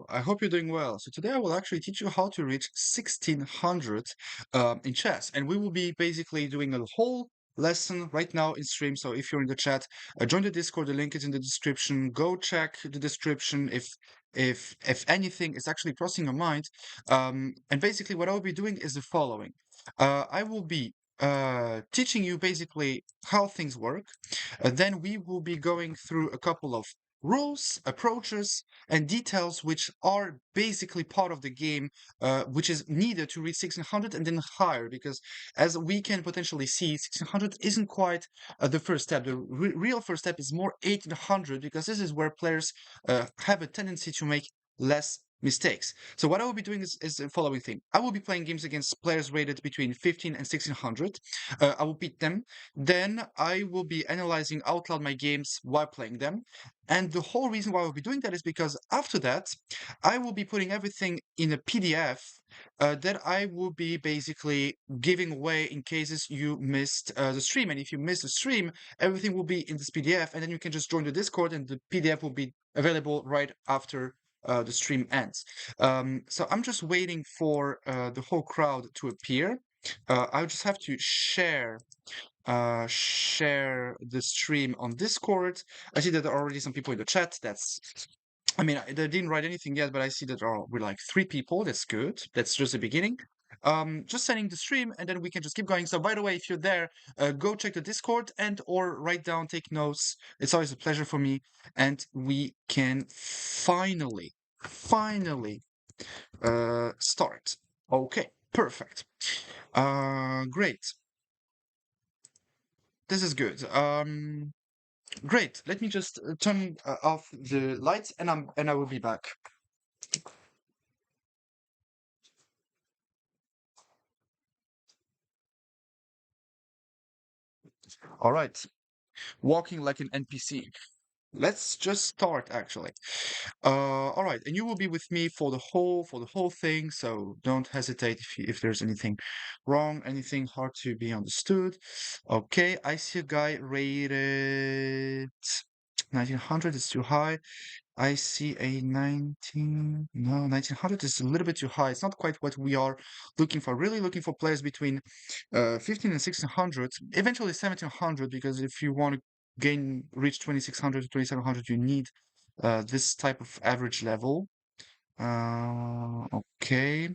I hope you're doing well. So today I will actually teach you how to reach 1600 in chess, and we will be basically doing a whole lesson right now in stream. So if you're in the chat, join the Discord. The link is in the description. Go check the description if anything is actually crossing your mind. And basically, what I will be doing is the following. I will be teaching you basically how things work. Then we will be going through a couple of rules, approaches, and details which are basically part of the game, which is needed to reach 1600 and then higher. Because as we can potentially see, 1600 isn't quite the first step. The real first step is more 1800, because this is where players have a tendency to make less mistakes. So what I will be doing is the following thing. I will be playing games against players rated between 15 and 1600. I will beat them. Then I will be analyzing out loud my games while playing them. And the whole reason why I will be doing that is because after that, I will be putting everything in a PDF that I will be basically giving away in cases you missed the stream. And if you missed the stream, everything will be in this PDF, and then you can just join the Discord, and the PDF will be available right after the stream ends. So I'm just waiting for the whole crowd to appear. I'll just have to share the stream on Discord. I see that there are already some people in the chat. I mean, they didn't write anything yet, but I see that we're like 3 people. That's good. That's just the beginning. Just sending the stream, and then we can just keep going. So, by the way, if you're there, go check the Discord and or write down, take notes. It's always a pleasure for me, and we can finally start. Okay, perfect. Great. This is good. Great. Let me just turn off the lights, and I will be back. All right. Walking like an NPC. Let's just start actually. All right, and you will be with me for the whole thing, so don't hesitate if there's anything wrong, anything hard to be understood. Okay, I see a guy rated 1900 is too high. I see a 19, no, 1900 is a little bit too high. It's not quite what we are looking for. Really looking for players between 15 and 1600, eventually 1700, because if you want to reach 2600 to 2700, you need this type of average level. Okay.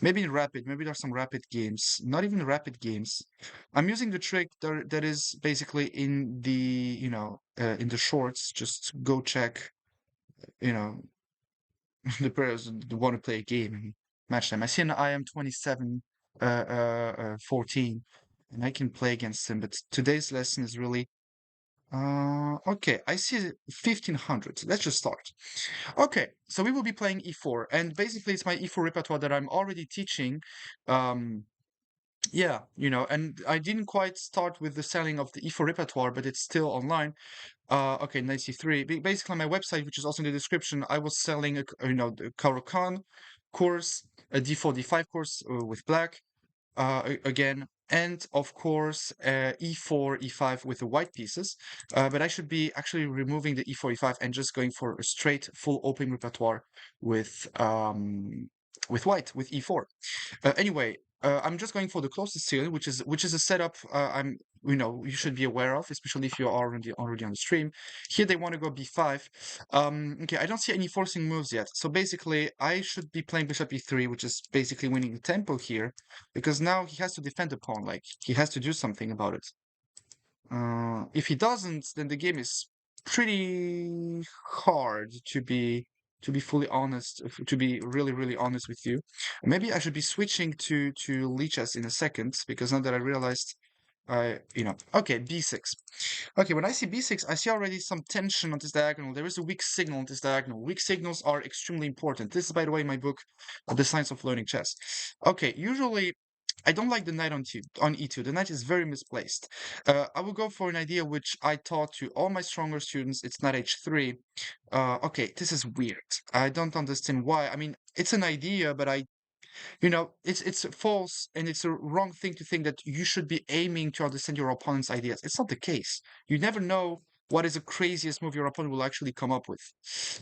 Maybe in rapid, maybe there's some rapid games. Not even rapid games. I'm using the trick that is basically in the, in the shorts. Just go check, you know, the players that want to play a game and match them. I see an IM 27, 14, and I can play against him. But today's lesson is really okay. I see 1500. Let's just start. Okay, so we will be playing e4, and basically it's my e4 repertoire that I'm already teaching. Um, yeah, and I didn't quite start with the selling of the e4 repertoire, but it's still online. Okay, 93. Basically, on my website, which is also in the description, I was selling the Caro-Kann course, a d4, d5 course with black, again, and of course, e4, e5 with the white pieces. But I should be actually removing the e4, e5 and just going for a straight full open repertoire with white, with e4. Anyway, I'm just going for the closest ceiling, which is a setup you should be aware of, especially if you are already on the stream. Here they want to go b5. Okay, I don't see any forcing moves yet. So basically, I should be playing bishop e3, which is basically winning the tempo here, because now he has to defend the pawn. Like he has to do something about it. If he doesn't, then the game is pretty hard to be fully honest, to be really, really honest with you. Maybe I should be switching to Lichess in a second, because now that I realized okay, b6. Okay, when I see b6, I see already some tension on this diagonal. There is a weak signal on this diagonal. Weak signals are extremely important. This is, by the way, my book, The Science of Learning Chess. Okay, usually I don't like the knight on e2. The knight is very misplaced. I will go for an idea which I taught to all my stronger students. It's knight h3. Okay, this is weird. I don't understand why. I mean, it's an idea, but it's false, and it's a wrong thing to think that you should be aiming to understand your opponent's ideas. It's not the case. You never know what is the craziest move your opponent will actually come up with.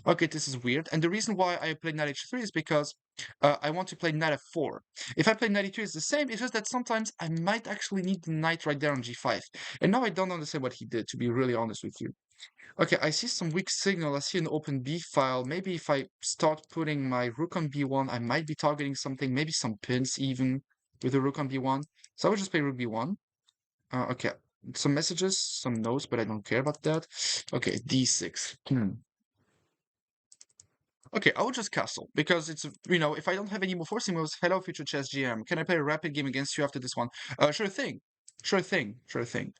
Okay, this is weird. And the reason why I play knight h3 is because I want to play knight f4. If I play knight e2, it's the same. It's just that sometimes I might actually need the knight right there on g5. And now I don't understand what he did, to be really honest with you. Okay, I see some weak signal. I see an open b file. Maybe if I start putting my rook on b1, I might be targeting something, maybe some pins even with the rook on b1. So I would just play rook b1. Okay, some messages, some notes, but I don't care about that. Okay, d6. Okay, I will just castle because it's, if I don't have any more forcing moves, hello, future chess GM. Can I play a rapid game against you after this one? Sure thing. Sure thing. Sure thing.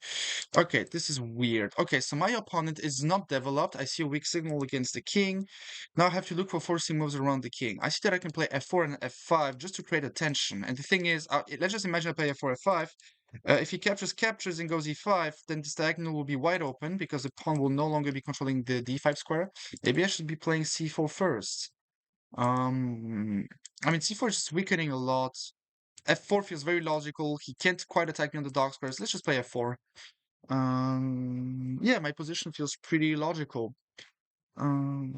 Okay, this is weird. Okay, so my opponent is not developed. I see a weak signal against the king. Now I have to look for forcing moves around the king. I see that I can play f4 and f5 just to create a tension. And the thing is, let's just imagine I play f4, f5. If he captures and goes e5, then this diagonal will be wide open because the pawn will no longer be controlling the d5 square. Maybe I should be playing c4 first. Um, I mean, c4 is just weakening a lot. f4 feels very logical. He can't quite attack me on the dark squares. Let's just play f4. Yeah, my position feels pretty logical.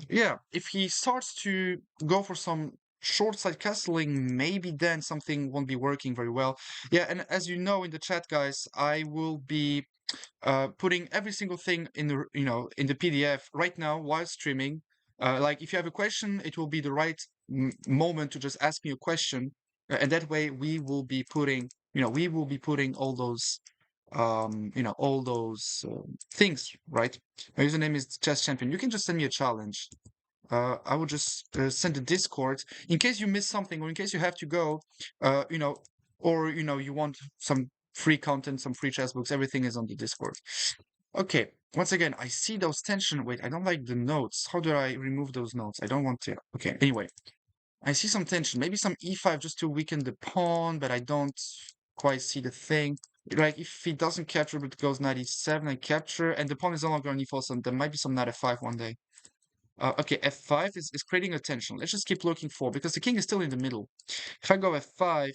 Yeah, if he starts to go for some short side castling, maybe then something won't be working very well. Yeah, and as you know in the chat, guys, I will be putting every single thing in the in the PDF right now while streaming. Like if you have a question, it will be the right moment to just ask me a question, and that way we will be putting all those all those things, right? My username is chess champion. You can just send me a challenge. I will just send a Discord in case you miss something or in case you have to go, uh, you know, or you want some free content, some free chess books. Everything is on the Discord. Okay. Once again, I see those tension. Wait, I don't like the notes. How do I remove those notes? I don't want to. Okay. Anyway, I see some tension. Maybe some e5 just to weaken the pawn, but I don't quite see the thing. Like if he doesn't capture but goes knight e7, I capture, and the pawn is no longer on e4, so there might be some knight f5 one day. Okay, f5 is creating a tension. Let's just keep looking for, because the king is still in the middle. If I go f5,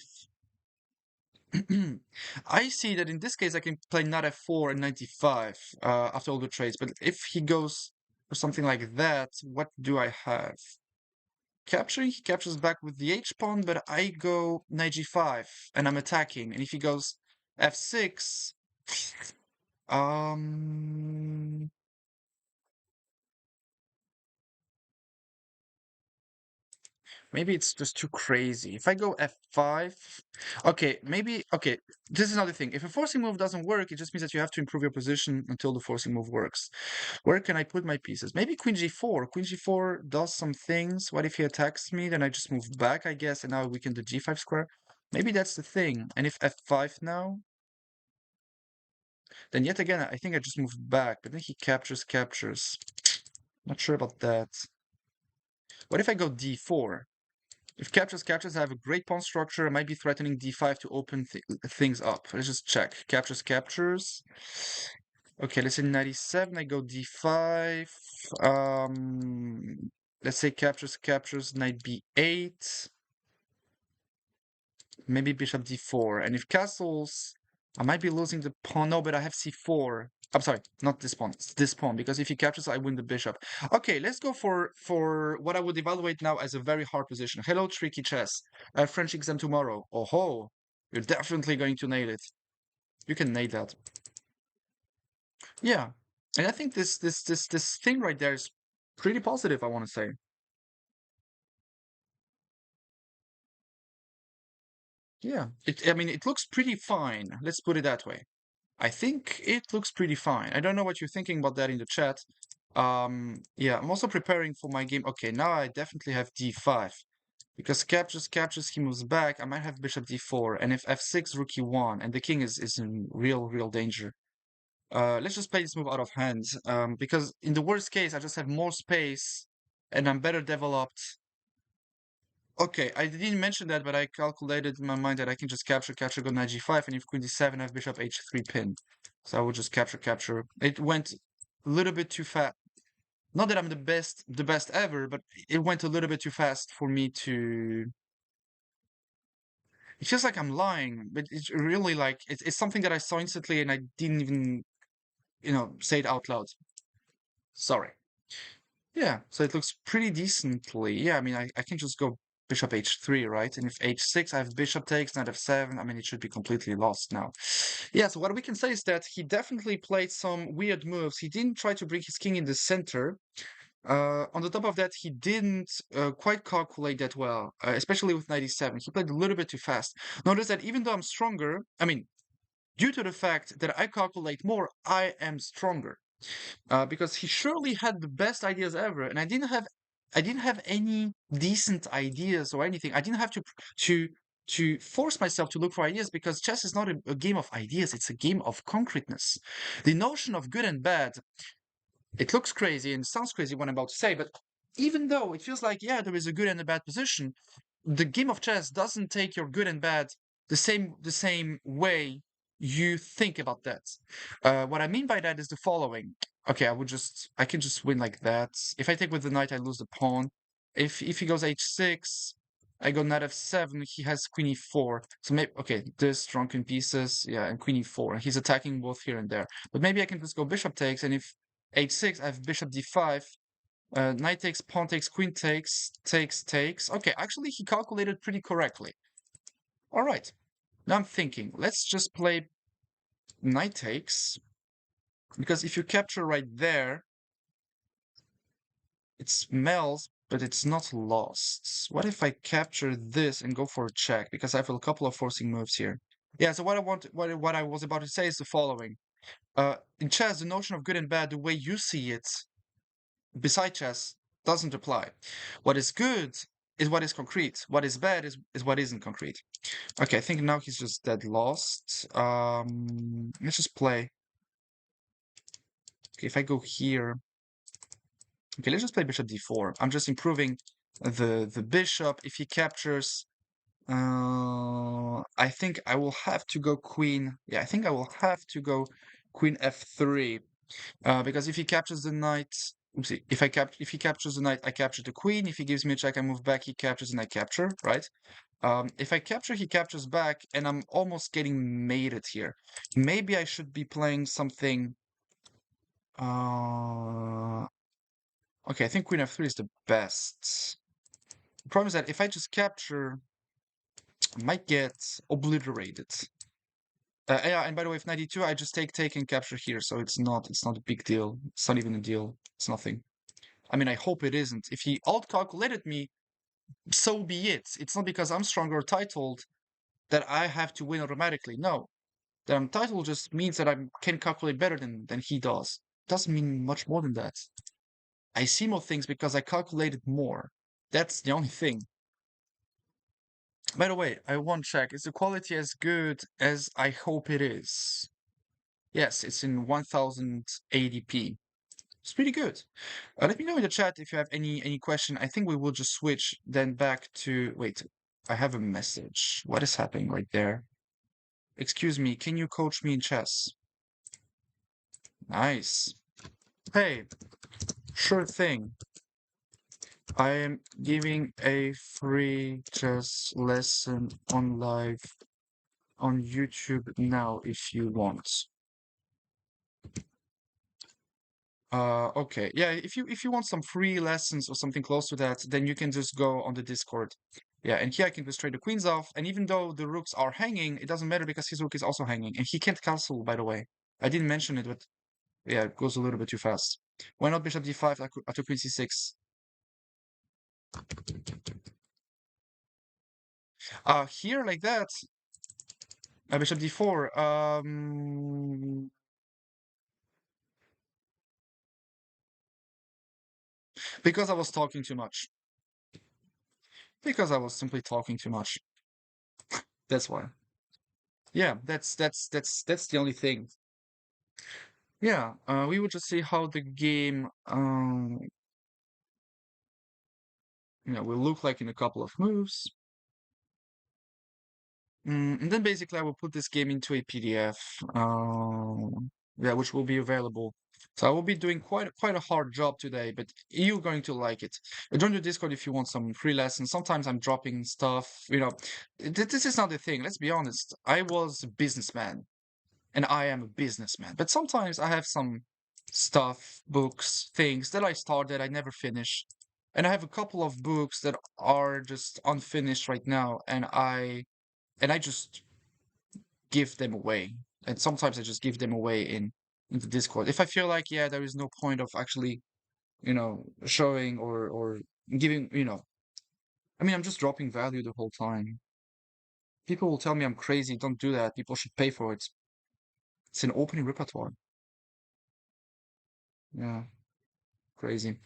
I see that in this case I can play knight f4 and 95 after all the trades. But if he goes for something like that, what do I have? Capturing, he captures back with the h-pawn, but I go knight g5 and I'm attacking. And if he goes f6, um, maybe it's just too crazy. If I go f5, okay, okay, this is another thing. If a forcing move doesn't work, it just means that you have to improve your position until the forcing move works. Where can I put my pieces? Maybe queen g4. Queen g4 does some things. What if he attacks me? Then I just move back, I guess, and now I weaken the g5 square. Maybe that's the thing. And if f5 now, then yet again, I think I just move back, but then he captures. Not sure about that. What if I go d4? If captures, I have a great pawn structure. I might be threatening d5 to open things up. Let's just check. Captures. Okay, let's say 97. I go d5. Let's say captures, knight b8. Maybe bishop d4. And if castles, I might be losing the pawn. No, but I have c4. I'm sorry, not this pawn. It's this pawn, because if he captures, I win the bishop. Okay, let's go for what I would evaluate now as a very hard position. Hello, Tricky Chess. French exam tomorrow. Oh ho, you're definitely going to nail it. You can nail that. Yeah, and I think this thing right there is pretty positive, I want to say. Yeah, I mean, it looks pretty fine. Let's put it that way. I think it looks pretty fine. I don't know what you're thinking about that in the chat. Yeah, I'm also preparing for my game. Okay, now I definitely have d5. Because captures, he moves back. I might have bishop d4. And if f6, rook e1. And the king is in real danger. Let's just play this move out of hand. Because in the worst case, I just have more space. And I'm better developed. Okay, I didn't mention that, but I calculated in my mind that I can just capture, go knight g5, and if queen d7, I have bishop h3 pin. So I would just capture. It went a little bit too fast. Not that I'm the best ever, but it went a little bit too fast for me to. It feels like I'm lying, but it's really like it's something that I saw instantly, and I didn't even say it out loud. Sorry. Yeah, so it looks pretty decently. Yeah, I mean, I can just go bishop h3, right? And if h6, I have bishop takes, knight f7. I mean, it should be completely lost now. Yeah, so what we can say is that he definitely played some weird moves. He didn't try to bring his king in the center. On the top of that, he didn't quite calculate that well, especially with knight e7. He played a little bit too fast. Notice that even though I'm stronger, I mean, due to the fact that I calculate more, I am stronger. Because he surely had the best ideas ever, and I didn't have any decent ideas or anything. I didn't have to to force myself to look for ideas because chess is not a game of ideas; it's a game of concreteness. The notion of good and bad, it looks crazy and sounds crazy what I'm about to say, but even though it feels like yeah, there is a good and a bad position, the game of chess doesn't take your good and bad the same way you think about that. What I mean by that is the following. Okay, I can just win like that. If I take with the knight, I lose the pawn. If he goes h6, I go knight f7. He has queen e4. So maybe okay, this drunken pieces, yeah, and queen e4. He's attacking both here and there. But maybe I can just go bishop takes, and if h6, I have bishop d5. Knight takes, pawn takes, queen takes, takes. Okay, actually, he calculated pretty correctly. All right. Now I'm thinking, let's just play knight takes, because if you capture right there, it smells, but it's not lost. What if I capture this and go for a check? Because I have a couple of forcing moves here. Yeah, so what I was about to say is the following. In chess, the notion of good and bad, the way you see it, beside chess, doesn't apply. What is good is what is concrete. What is bad is what isn't concrete. Okay, I think now he's just dead lost. Let's just play. Okay, if I go here. Okay, let's just play bishop d4. I'm just improving the bishop. If he captures, I think I will have to go queen. Yeah, I think I will have to go queen f3. Because if he captures the knight, oopsie, if he captures the knight, I capture the queen. If he gives me a check, I move back. He captures and I capture, right? If I capture, he captures back, and I'm almost getting mated here. Maybe I should be playing something. Uh, okay, I think queen f3 is the best. The problem is that if I just capture, I might get obliterated. Yeah, and by the way, if 92, I just take and capture here, so it's not a big deal. It's not even a deal. It's nothing. I mean, I hope it isn't. If he out-calculated me, so be it. It's not because I'm stronger or titled that I have to win automatically. No, that I'm titled just means that I can calculate better than he does. Doesn't mean much more than that. I see more things because I calculated more. That's the only thing. By the way, I want to check. Is the quality as good as I hope it is? Yes, it's in 1080p. It's pretty good. Let me know in the chat if you have any question. I think we will just switch then back to wait. I have a message. What is happening right there? Excuse me, can you coach me in chess? Nice. Hey, sure thing. I am giving a free chess lesson on live on YouTube now if you want. Okay. Yeah, if you want some free lessons or something close to that, then you can just go on the Discord. Yeah, and here I can just trade the queens off, and even though the rooks are hanging, it doesn't matter because his rook is also hanging, and he can't castle, by the way. I didn't mention it, but yeah, it goes a little bit too fast. Why not bishop d5 after queen c6? Here like that, bishop d4. Because I was talking too much. Because I was simply talking too much. That's why. Yeah, that's the only thing. Yeah, we will just see how the game, will look like in a couple of moves. And then basically I will put this game into a PDF, yeah, which will be available. So I will be doing quite a hard job today, but you're going to like it. Join the Discord if you want some free lessons. Sometimes I'm dropping stuff, this is not the thing. Let's be honest. I was a businessman, and I am a businessman, but sometimes I have some stuff, books, things that I started, I never finished. And I have a couple of books that are just unfinished right now, and I just give them away. And sometimes I just give them away in the Discord. If I feel like, yeah, there is no point of actually, showing or giving, I mean, I'm just dropping value the whole time. People will tell me I'm crazy. Don't do that. People should pay for it. It's an opening repertoire. Yeah, crazy.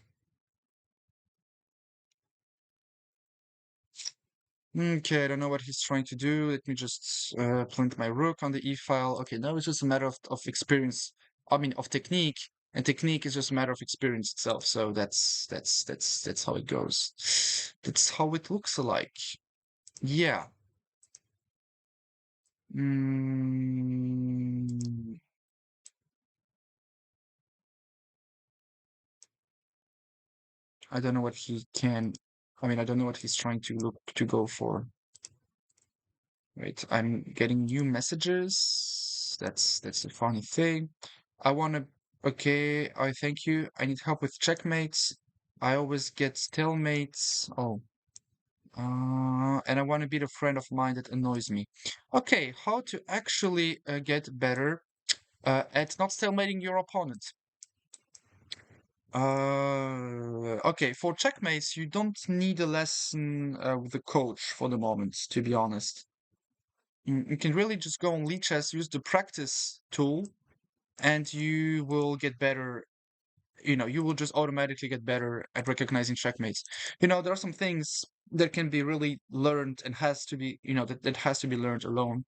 Okay, I don't know what he's trying to do. Let me just plant my rook on the e file. Okay, now it's just a matter of experience. I mean, of technique, and technique is just a matter of experience itself. So that's how it goes. That's how it looks like. Yeah. Mm, I don't know what he can. I mean, I don't know what he's trying to look to go for. Wait, I'm getting new messages. That's the funny thing. I wanna. Okay, I thank you. I need help with checkmates. I always get stalemates. Oh, and I want to be the friend of mine that annoys me. Okay, how to actually get better at not stalemating your opponent? Okay, for checkmates, you don't need a lesson with a coach for the moment, to be honest. You can really just go on Lichess, use the practice tool, and you will get better. You will just automatically get better at recognizing checkmates. There are some things that can be really learned and has to be, that has to be learned alone.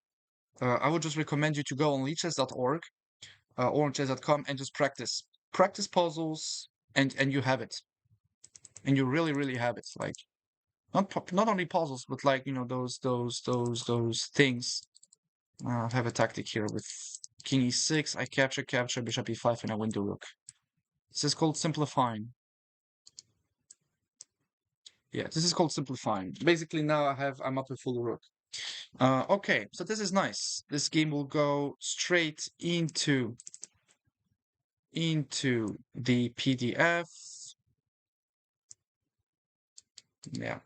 I would just recommend you to go on lichess.org or on chess.com and just practice. Practice puzzles, and you have it. And you really, really have it. Like, not only puzzles, but like, those things. I have a tactic here with king e6. I capture, bishop e5, and I win the rook. This is called simplifying. Yeah, this is called simplifying. Basically, now I'm up to full rook. Okay, so this is nice. This game will go straight into the PDF. Yeah.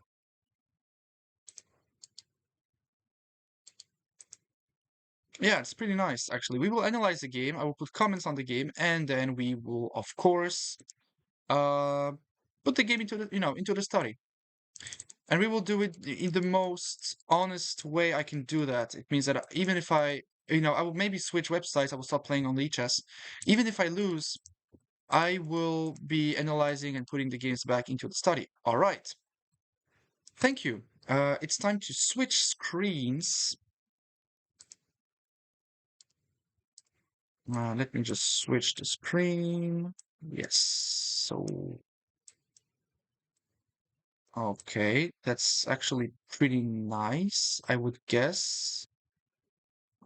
Yeah, it's pretty nice, actually. We will analyze the game. I will put comments on the game, and then we will, of course, uh, put the game into the study. And we will do it in the most honest way I can do that. It means that even if I will maybe switch websites, I will stop playing on Lichess. Even if I lose, I will be analyzing and putting the games back into the study. All right. Thank you. It's time to switch screens. Let me just switch the screen. Yes. So, okay, that's actually pretty nice, I would guess.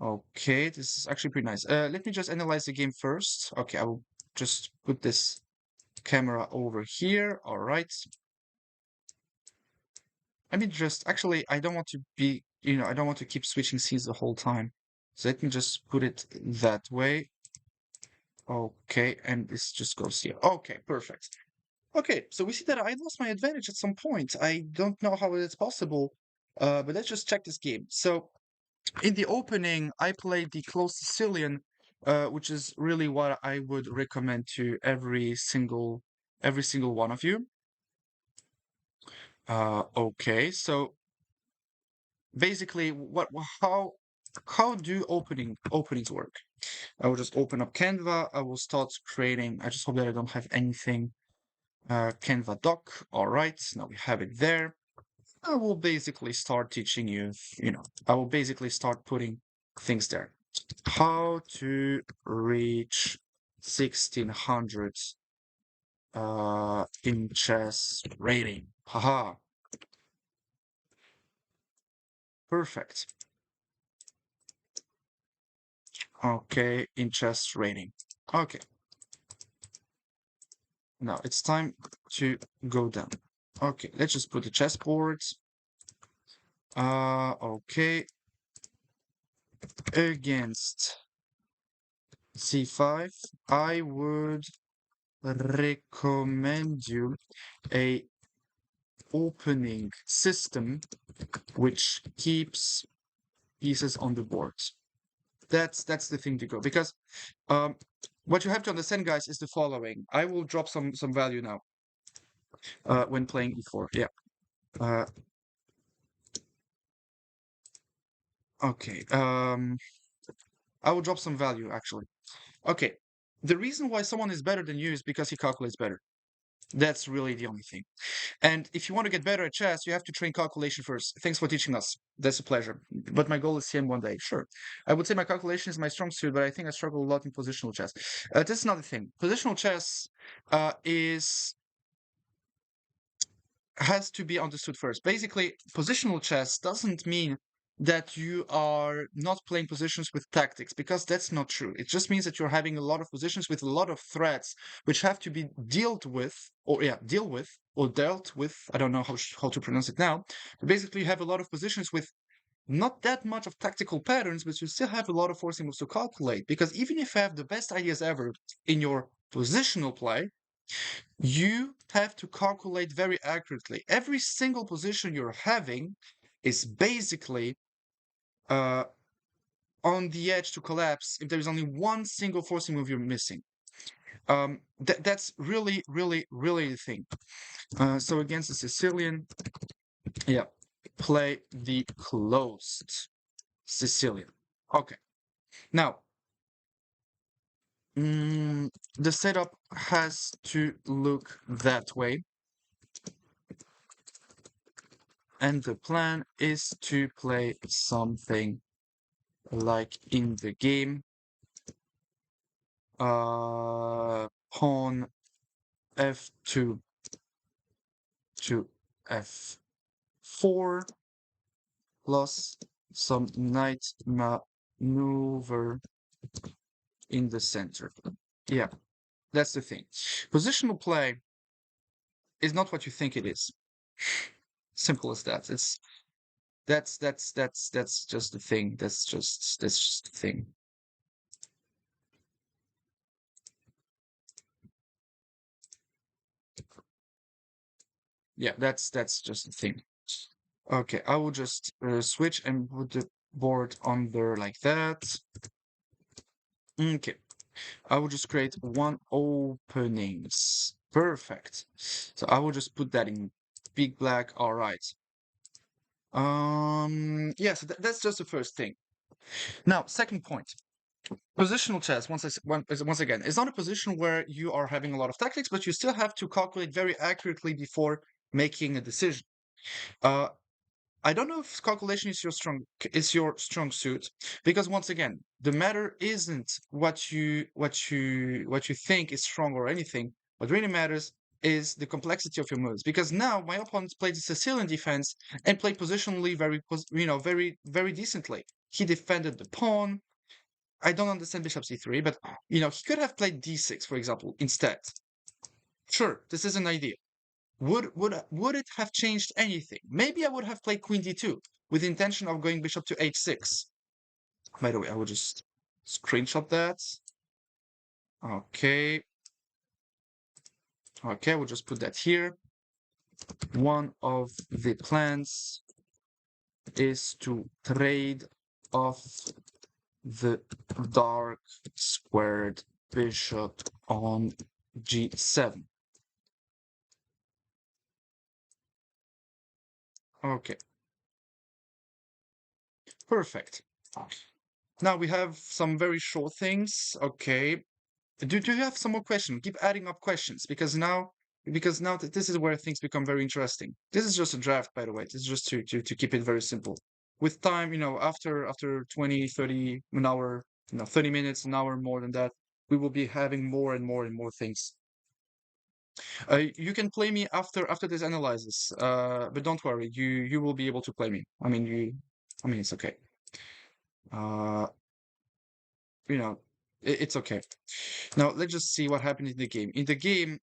Okay, this is actually pretty nice. Let me just analyze the game first. Okay, I will just put this camera over here. All right. I mean, I don't want to I don't want to keep switching scenes the whole time. So let me just put it that way. Okay, and this just goes here. Okay, perfect. Okay, so we see that I lost my advantage at some point. I don't know how it's possible, but let's just check this game. So in the opening, I played the closed Sicilian, which is really what I would recommend to every single one of you. Okay, so basically, how do openings work? I will just open up Canva. I will start creating. I just hope that I don't have anything. Canva doc. All right, now we have it there. I will basically start teaching you. I will basically start putting things there. How to reach 1600 in chess rating. Haha. Perfect. Okay, in chess rating. Okay. Now it's time to go down. Okay, let's just put the chessboards. Okay. Against c5. I would recommend you a opening system which keeps pieces on the board. That's the thing to go, because um, what you have to understand, guys, is the following. I will drop some value now when playing e4. Yeah. Uh, okay. I will drop some value actually. Okay. The reason why someone is better than you is because he calculates better. That's really the only thing. And if you want to get better at chess, you have to train calculation first. Thanks for teaching us. That's a pleasure. But my goal is CM one day. Sure. I would say my calculation is my strong suit, but I think I struggle a lot in positional chess. This is another thing. Positional chess is has to be understood first. Basically, positional chess doesn't mean that you are not playing positions with tactics, because that's not true. It just means that you're having a lot of positions with a lot of threats which have to be dealt with, or yeah, deal with or dealt with. I don't know how to pronounce it now. But basically, you have a lot of positions with not that much of tactical patterns, but you still have a lot of forcing moves to calculate. Because even if you have the best ideas ever in your positional play, you have to calculate very accurately. Every single position you're having is basically uh, on the edge to collapse if there's only one single forcing move you're missing. That's really, really, really the thing. So against the Sicilian, yeah, play the closed Sicilian. Okay, now the setup has to look that way. And the plan is to play something like in the game, pawn f2 to f4 plus some knight maneuver in the center. Yeah, that's the thing. Positional play is not what you think it is. Simple as that. That's just the thing. That's just the thing. Yeah, that's just the thing. Okay, I will just switch and put the board on there like that. Okay, I will just create one openings. Perfect. So I will just put that in big black. All right. Yeah, so that's just the first thing. Now, second point. Positional chess, once again, is not a position where you are having a lot of tactics, but you still have to calculate very accurately before making a decision. Uh, I don't know if calculation is your strong suit, because once again, the matter isn't what you think is strong or anything. What really matters is the complexity of your moves. Because now my opponent played the Sicilian defense and played positionally very decently. He defended the pawn. I don't understand bishop c3, but he could have played d6, for example, instead. Sure, this is an idea. Would it have changed anything? Maybe I would have played queen d2 with the intention of going bishop to h6. By the way, I will just screenshot that. Okay. Okay, we'll just put that here. One of the plans is to trade off the dark squared bishop on g7. Okay, perfect. Now we have some very short things. Okay. Do you have some more questions? Keep adding up questions, because now that this is where things become very interesting. This is just a draft, by the way. This is just to keep it very simple. With time, after 20, 30, an hour, 30 minutes, an hour, more than that, we will be having more and more and more things. You can play me after this analysis. But don't worry, you will be able to play me. I mean it's okay. Uh, you know, it's okay. Now let's just see what happened in the game. In the game,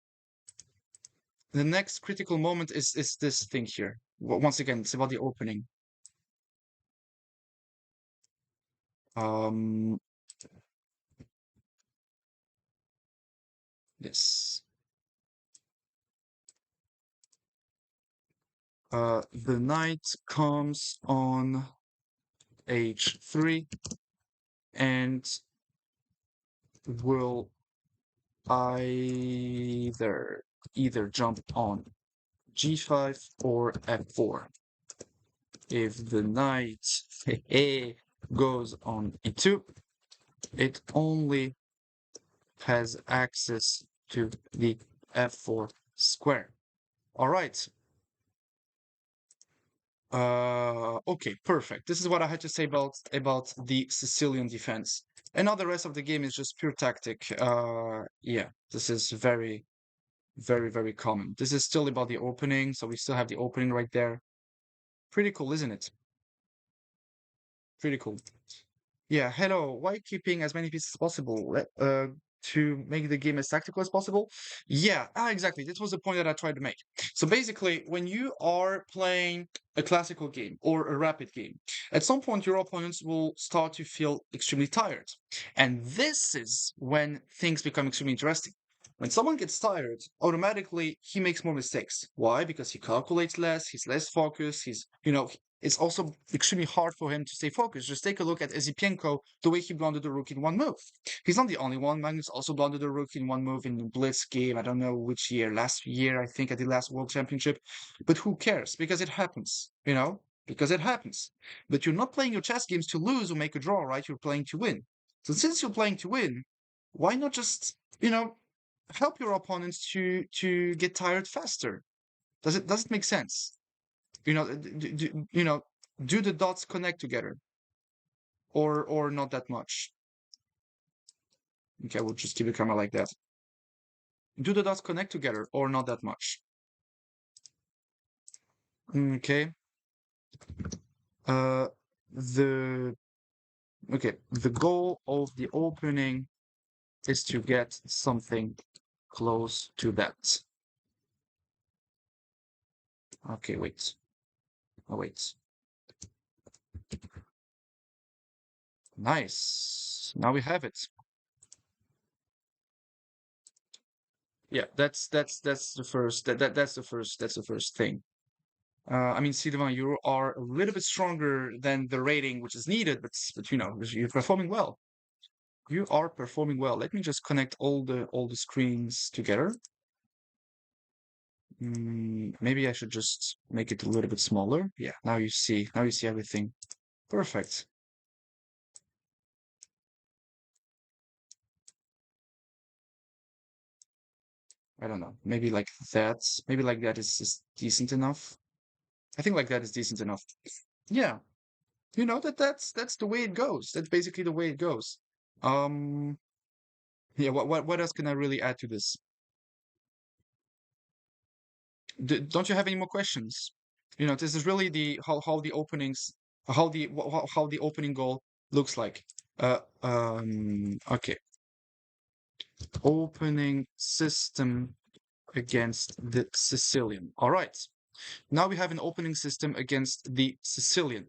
the next critical moment is this thing here. Once again, it's about the opening. Um, Yes. The knight comes on h3 and will either jump on g5 or f4. If the knight goes on e2, it only has access to the f4 square. All right. Okay, perfect. This is what I had to say about the Sicilian defense. And now the rest of the game is just pure tactic. Yeah, this is very, very, very common. This is still about the opening, so we still have the opening right there. Pretty cool, isn't it? Pretty cool. Yeah, hello. Why keeping as many pieces as possible? To make the game as tactical as possible? Yeah, exactly. This was the point that I tried to make. So basically, when you are playing a classical game or a rapid game, at some point your opponents will start to feel extremely tired. And this is when things become extremely interesting. When someone gets tired, automatically he makes more mistakes. Why? Because he calculates less, he's less focused, it's also extremely hard for him to stay focused. Just take a look at Ezipienko, the way he blundered the rook in one move. He's not the only one. Magnus also blundered the rook in one move in the Blitz game. I don't know which year, last year, I think, at the last World Championship. But who cares? Because it happens, Because it happens. But you're not playing your chess games to lose or make a draw, right? You're playing to win. So since you're playing to win, why not just, help your opponents to get tired faster? Does it make sense? Do the dots connect together or not that much? Okay, we'll just keep the camera like that. Do the dots connect together or not that much? Okay. Uh, the the goal of the opening is to get something close to that. Okay, wait. Oh, wait. Nice. Now we have it. Yeah, that's the first that's the first thing. I mean, Sylvain, you are a little bit stronger than the rating which is needed, but you're performing well. You are performing well. Let me just connect all the screens together. Maybe I should just make it a little bit smaller. Yeah, now you see everything. Perfect. I don't know. Maybe like that. Maybe like that is decent enough. I think like that is decent enough. Yeah, that's the way it goes. That's basically the way it goes. Um, yeah. What else can I really add to this? Don't you have any more questions? This is really the how the openings how the opening goal looks like. Okay. Opening system against the Sicilian. All right. Now we have an opening system against the Sicilian.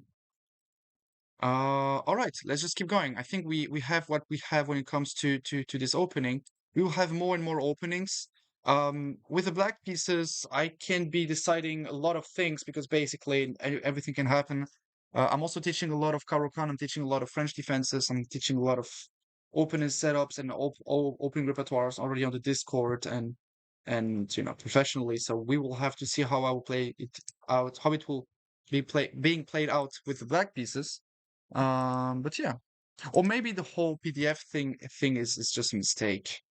All right, let's just keep going. I think we have what we have when it comes to this opening. We will have more and more openings. With the black pieces, I can be deciding a lot of things because basically everything can happen. I'm also teaching a lot of Caro-Kann. I'm teaching a lot of French defenses. I'm teaching a lot of opening setups and opening repertoires already on the Discord and professionally. So we will have to see how I will play it out, how it will being played out with the black pieces. But yeah, or maybe the whole PDF thing is just a mistake.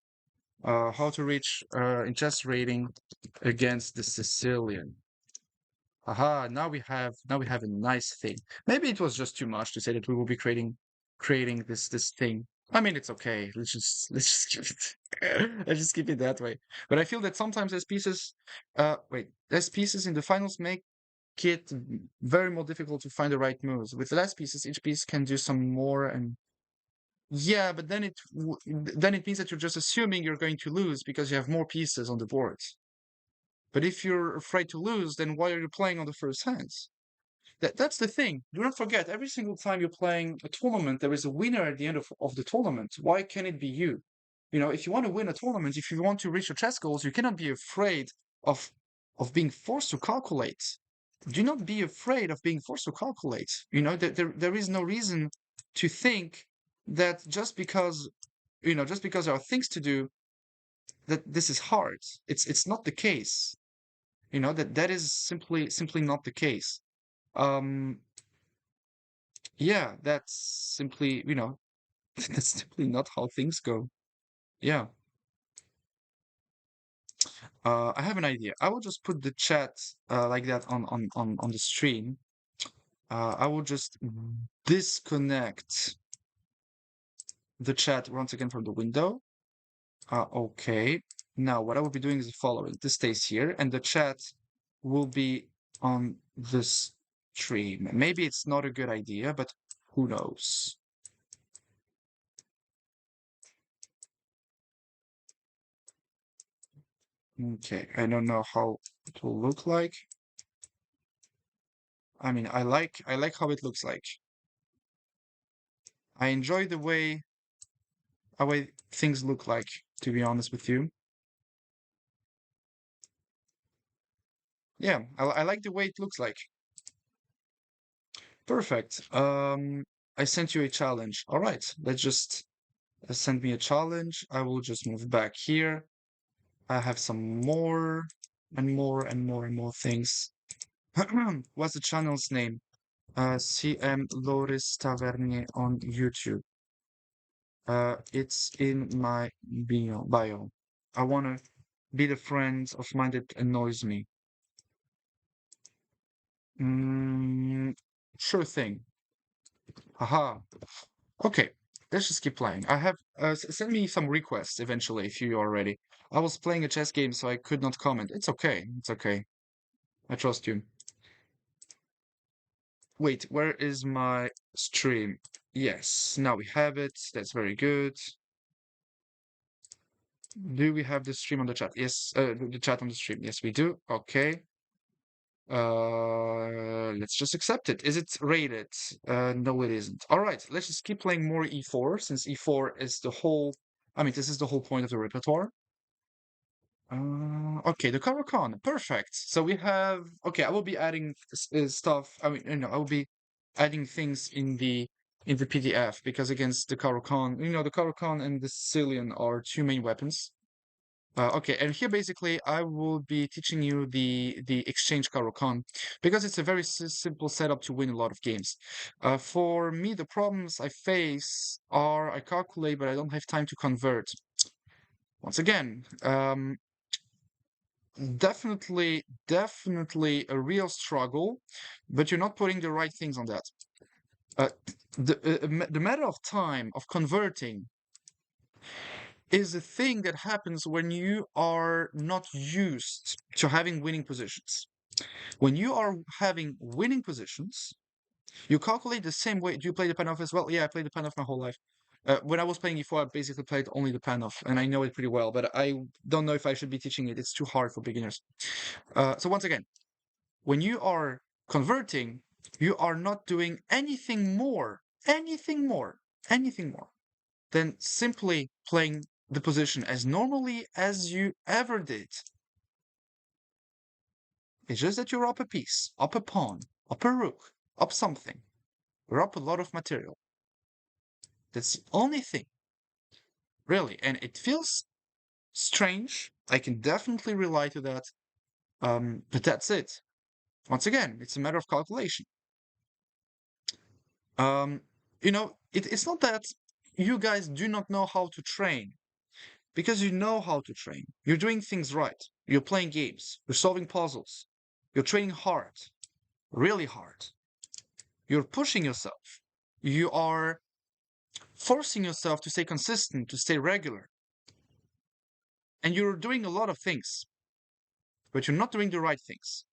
How to reach in chess rating against the Sicilian. Aha, now we have a nice thing. Maybe it was just too much to say that we will be creating this thing. I mean, it's okay. Let's just keep it let's just keep it that way. But I feel that sometimes as pieces in the finals make it very more difficult to find the right moves. With less pieces, each piece can do some more, and yeah, but then it means that you're just assuming you're going to lose because you have more pieces on the board. But if you're afraid to lose, then why are you playing on the first hands? That's the thing. Do not forget, every single time you're playing a tournament, there is a winner at the end of the tournament. Why can't it be you? if you want to win a tournament, if you want to reach your chess goals, you cannot be afraid of being forced to calculate. Do not be afraid of being forced to calculate. There is no reason to think that just because there are things to do, that this is hard. It's not the case. That is simply not the case. Um, yeah, that's simply, that's simply not how things go. Yeah. I have an idea. I will just put the chat like that on the stream. I will just disconnect the chat once again from the window. Okay. Now what I will be doing is the following. This stays here, and the chat will be on this stream. Maybe it's not a good idea, but who knows? Okay, I don't know how it will look like. I mean, I like how it looks like. I enjoy the way things look like, to be honest with you. Yeah, I like the way it looks like. Perfect. I sent you a challenge. All right, let's just send me a challenge. I will just move back here. I have some more and more and more and more things. What's the channel's name? CM Loris Tavernier on YouTube. It's in my bio. I wanna be the friend of mine that annoys me. Mm, sure thing. Haha. Okay, let's just keep playing. I have send me some requests eventually if you are ready. I was playing a chess game, so I could not comment. It's okay. It's okay. I trust you. Wait, where is my stream? Yes, now we have it. That's very good. Do we have the stream on the chat? Yes, the chat on the stream. Yes, we do. Okay. Let's just accept it. Is it rated? No, it isn't. All right, let's just keep playing more e4 since e4 is this is the whole point of the repertoire. Okay, the Caro-Kann, perfect. So we have, okay, I will be adding stuff. I mean, I will be adding things in the PDF because against the Caro-Kann, the Caro-Kann and the Sicilian are two main weapons. Okay, and here basically I will be teaching you the exchange Caro-Kann because it's a very simple setup to win a lot of games. For me, the problems I face are I calculate, but I don't have time to convert. Once again, definitely a real struggle, but you're not putting the right things on that. Uh, the matter of time of converting is a thing that happens when you are not used to having winning positions. When you are having winning positions, you calculate the same way. Do you play the Panov as well? Yeah, I played the Panov my whole life. When I was playing E4, I basically played only the Panov, and I know it pretty well, but I don't know if I should be teaching it. It's too hard for beginners. So once again, when you are converting, you are not doing anything more, anything more than simply playing the position as normally as you ever did. It's just that you're up a piece, up a pawn, up a rook, up something. You're up a lot of material. That's the only thing, really. And it feels strange. I can definitely relate to that. But that's it. Once again, it's a matter of calculation. Um, it's not that you guys do not know how to train, because you know how to train. You're doing things right. You're playing games. You're solving puzzles. You're training hard, really hard. You're pushing yourself. You are forcing yourself to stay consistent, to stay regular. And you're doing a lot of things, but you're not doing the right things.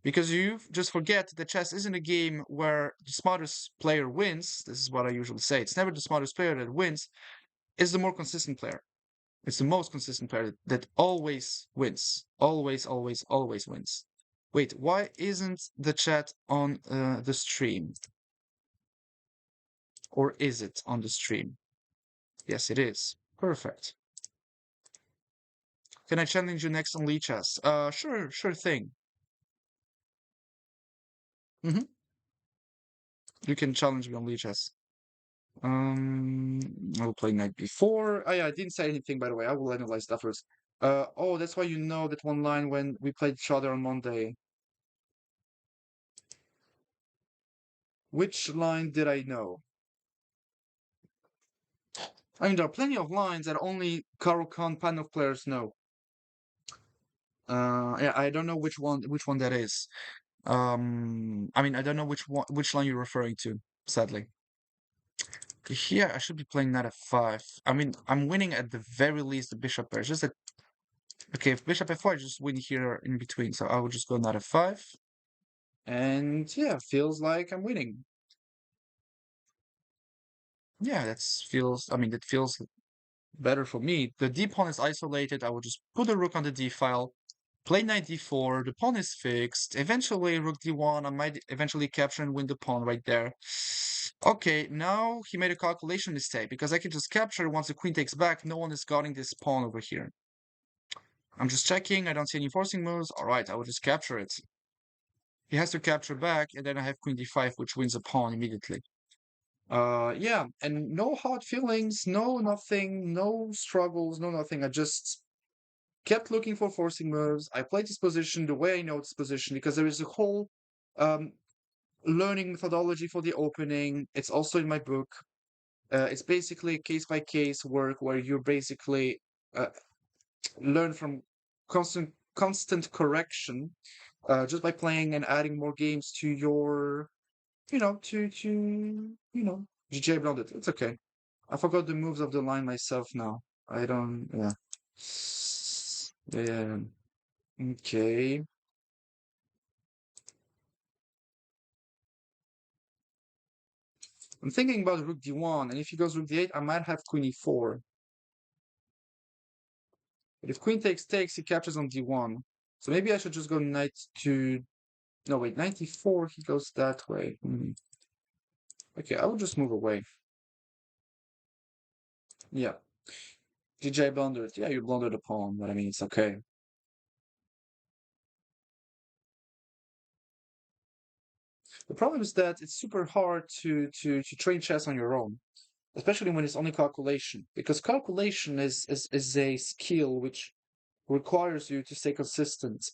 Because you just forget that chess isn't a game where the smartest player wins. This is what I usually say. It's never the smartest player that wins. It's the more consistent player. It's the most consistent player that always wins. Always wins. Wait, why isn't the chat on the stream? Or is it on the stream? Yes, it is. Perfect. Can I challenge you next on Lichess? Sure, sure thing. Mm-hmm. You can challenge me on Lichess. Um, I will play knight b4. Oh yeah, I didn't say anything by the way. I will analyze that first. Oh, that's why you know that one line when we played each other on Monday. Which line did I know? I mean, there are plenty of lines that only Caro-Kann panel players know. Yeah, I don't know which one that is. I mean, I don't know which line you're referring to, sadly. Here, I should be playing knight f5. I mean, I'm winning at the very least the bishop pair. It's just that, okay, if bishop f4, I just win here in between. So I will just go knight f5. And yeah, feels like I'm winning. Yeah, I mean, that feels better for me. The d pawn is isolated. I will just put the rook on the d file, play knight d4. The pawn is fixed. Eventually, rook d1. I might eventually capture and win the pawn right there. Okay, now he made a calculation mistake because I can just capture once the queen takes back. No one is guarding this pawn over here. I'm just checking. I don't see any forcing moves. All right, I will just capture it. He has to capture back, and then I have queen d5, which wins a pawn immediately. Yeah, and no hard feelings, no nothing, no struggles, no nothing. I just kept looking for forcing moves. I played this position the way I know this position because there is a whole um, learning methodology for the opening. It's also in my book. It's basically case by case work where you basically uh, learn from constant correction just by playing and adding more games to your, GJ Blended. It's okay. I forgot the moves of the line myself now. I don't, yeah. Yeah. Okay. I'm thinking about rook d1, and if he goes rook d8, I might have queen e4. But if queen takes, he captures on d1. So maybe I should just go knight to... No, wait, knight e4, he goes that way. Okay, I will just move away. Yeah. GJ blundered. Yeah, you blundered a pawn, but I mean, it's okay. The problem is that it's super hard to train chess on your own, especially when it's only calculation, because calculation is a skill which requires you to stay consistent.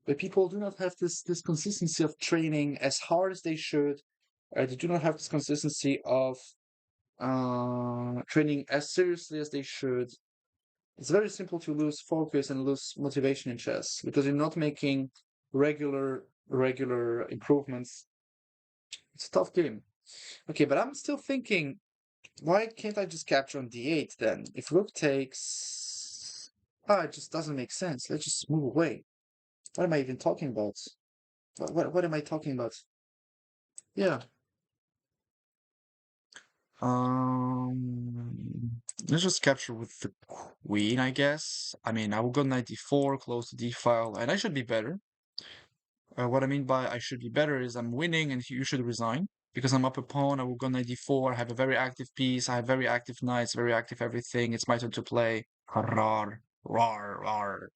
But people do not have this consistency of training as hard as they should. They do not have this consistency of training as seriously as they should. It's very simple to lose focus and lose motivation in chess because you're not making regular improvements. It's a tough game. Okay, but I'm still thinking, why can't I just capture on d8 then? If rook takes... Ah, it just doesn't make sense. Let's just move away. What am I even talking about? What am I talking about? Yeah. Let's just capture with the queen, I guess. I mean, I will go knight d4, close the d file, and I should be better. What I mean by I should be better is I'm winning and you should resign. Because I'm up a pawn, I will go knight d4, I have a very active piece, I have very active knights, very active everything. It's my turn to play. Rar, rar, rar.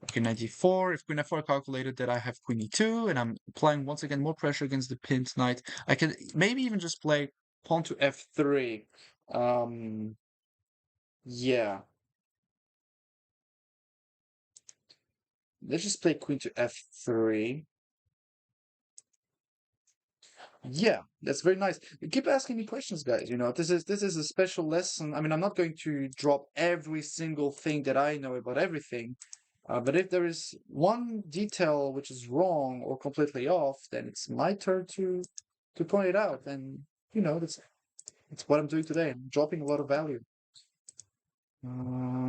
Okay, knight d4. If queen f4 calculated that I have queen e2, and I'm applying once again more pressure against the pinned knight. I can maybe even just play pawn to f3. Yeah. Let's just play queen to f3. Yeah, that's very nice. You keep asking me questions, guys. This is a special lesson. I mean, I'm not going to drop every single thing that I know about everything. But if there is one detail which is wrong or completely off, then it's my turn to point it out. And that's what I'm doing today. I'm dropping a lot of value.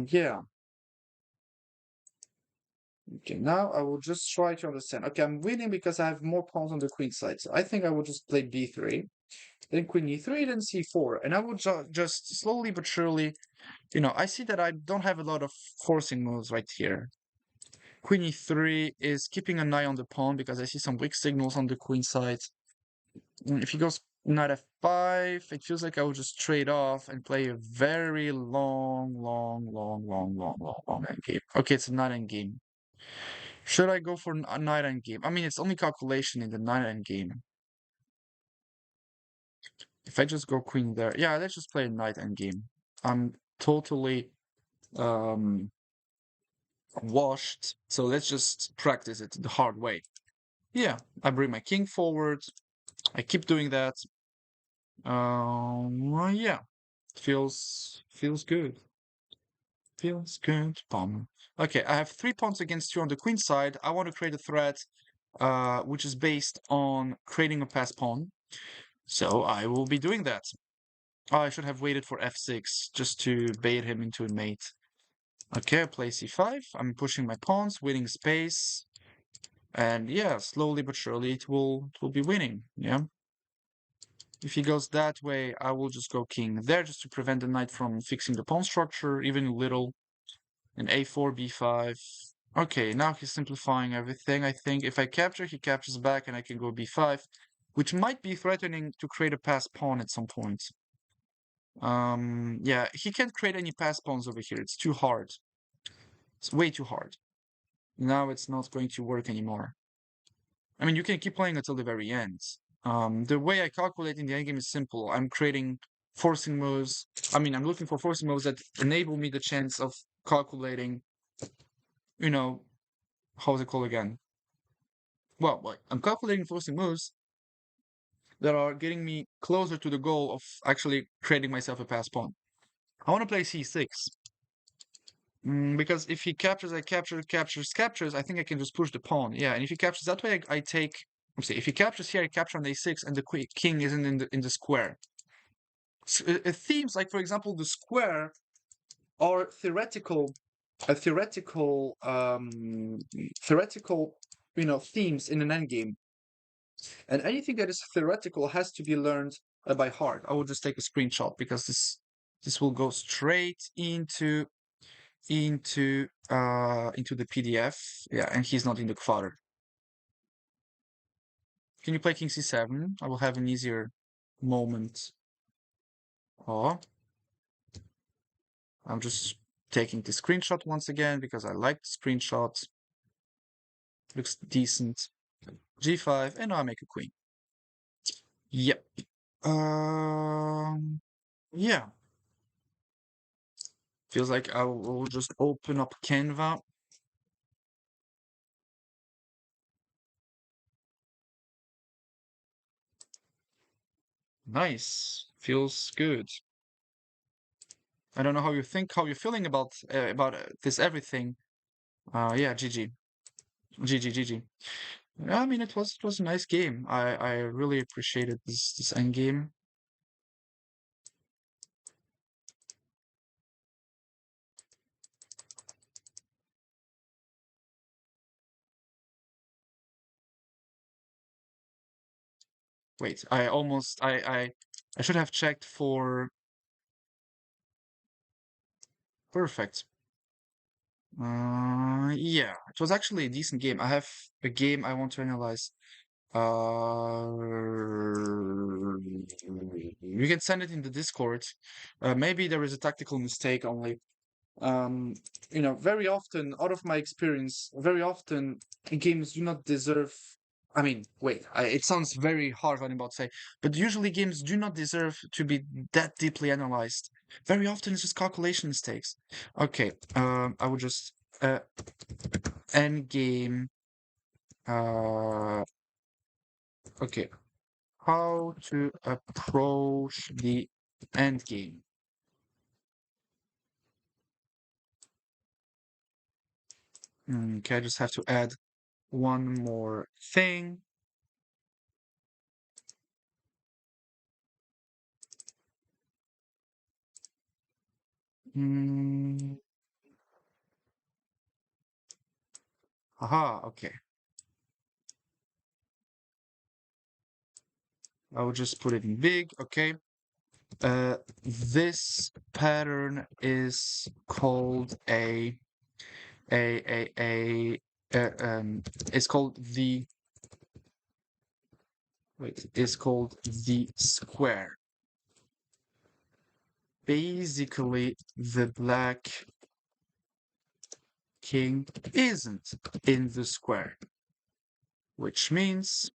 Yeah. Okay, now I will just try to understand. Okay, I'm winning because I have more pawns on the queen side. So I think I will just play b3, then queen e3, then c4. And I will just slowly but surely, I see that I don't have a lot of forcing moves right here. Queen e3 is keeping an eye on the pawn because I see some weak signals on the queen side. If he goes Knight f5. It feels like I will just trade off and play a very long endgame. Okay, it's a knight endgame. Should I go for a knight endgame? I mean, it's only calculation in the knight endgame. If I just go queen there, yeah, let's just play a knight endgame. I'm totally um washed, so let's just practice it the hard way. Yeah, I bring my king forward. I keep doing that. Yeah, feels good. Feels good. Bomb. Okay, I have 3 pawns against you on the queen side. I want to create a threat, which is based on creating a pass pawn. So I will be doing that. Oh, I should have waited for f6 just to bait him into a mate. Okay, I play c5. I'm pushing my pawns, winning space. And yeah, slowly but surely it will be winning. Yeah. If he goes that way, I will just go king there just to prevent the knight from fixing the pawn structure, even a little. And a4, b5. Okay, now he's simplifying everything. I think if I capture, he captures back and I can go b5, which might be threatening to create a pass pawn at some point. Yeah, he can't create any pass pawns over here. It's too hard. It's way too hard. Now it's not going to work anymore. I mean, you can keep playing until the very end. The way I calculate in the endgame is simple. I'm creating forcing moves. I mean, I'm looking for forcing moves that enable me the chance of calculating, you know, how's it called again? Well, I'm calculating forcing moves that are getting me closer to the goal of actually creating myself a pass pawn. I want to play c6. Because if he captures, I captures, I think I can just push the pawn. Yeah, and if he captures that way, I take. Let's see, if he captures here, I capture on a6, and the king isn't in the square. So, themes like, for example, the square are theoretical, theoretical, themes in an endgame. And anything that is theoretical has to be learned by heart. I will just take a screenshot because this will go straight into the PDF. Yeah, and he's not in the fodder. Can you play King C7? I will have an easier moment. Oh, I'm just taking the screenshot once again because I like the screenshots. Looks decent. G5, and now I make a queen. Yep. Yeah. Feels like I will just open up Canva. Nice. Feels good. I don't know how you're feeling about this everything. Yeah, GG. GG, GG. Yeah, I mean, it was a nice game. I really appreciated this end game. Wait, I should have checked for perfect. Yeah, it was actually a decent game. I have a game I want to analyze. Uh, you can send it in the Discord. Maybe there is a tactical mistake only. Um, very often, out of my experience, very often games do not deserve. I mean, wait, it sounds very hard what I'm about to say, but usually games do not deserve to be that deeply analyzed. Very often it's just calculation mistakes. Okay, I would just end game. Uh, okay, how to approach the end game. Okay, I just have to add one more thing. Mm, aha, okay. I will just put it in big, okay. This pattern is called a it's called the wait, is called the square. Basically, the black king isn't in the square, which means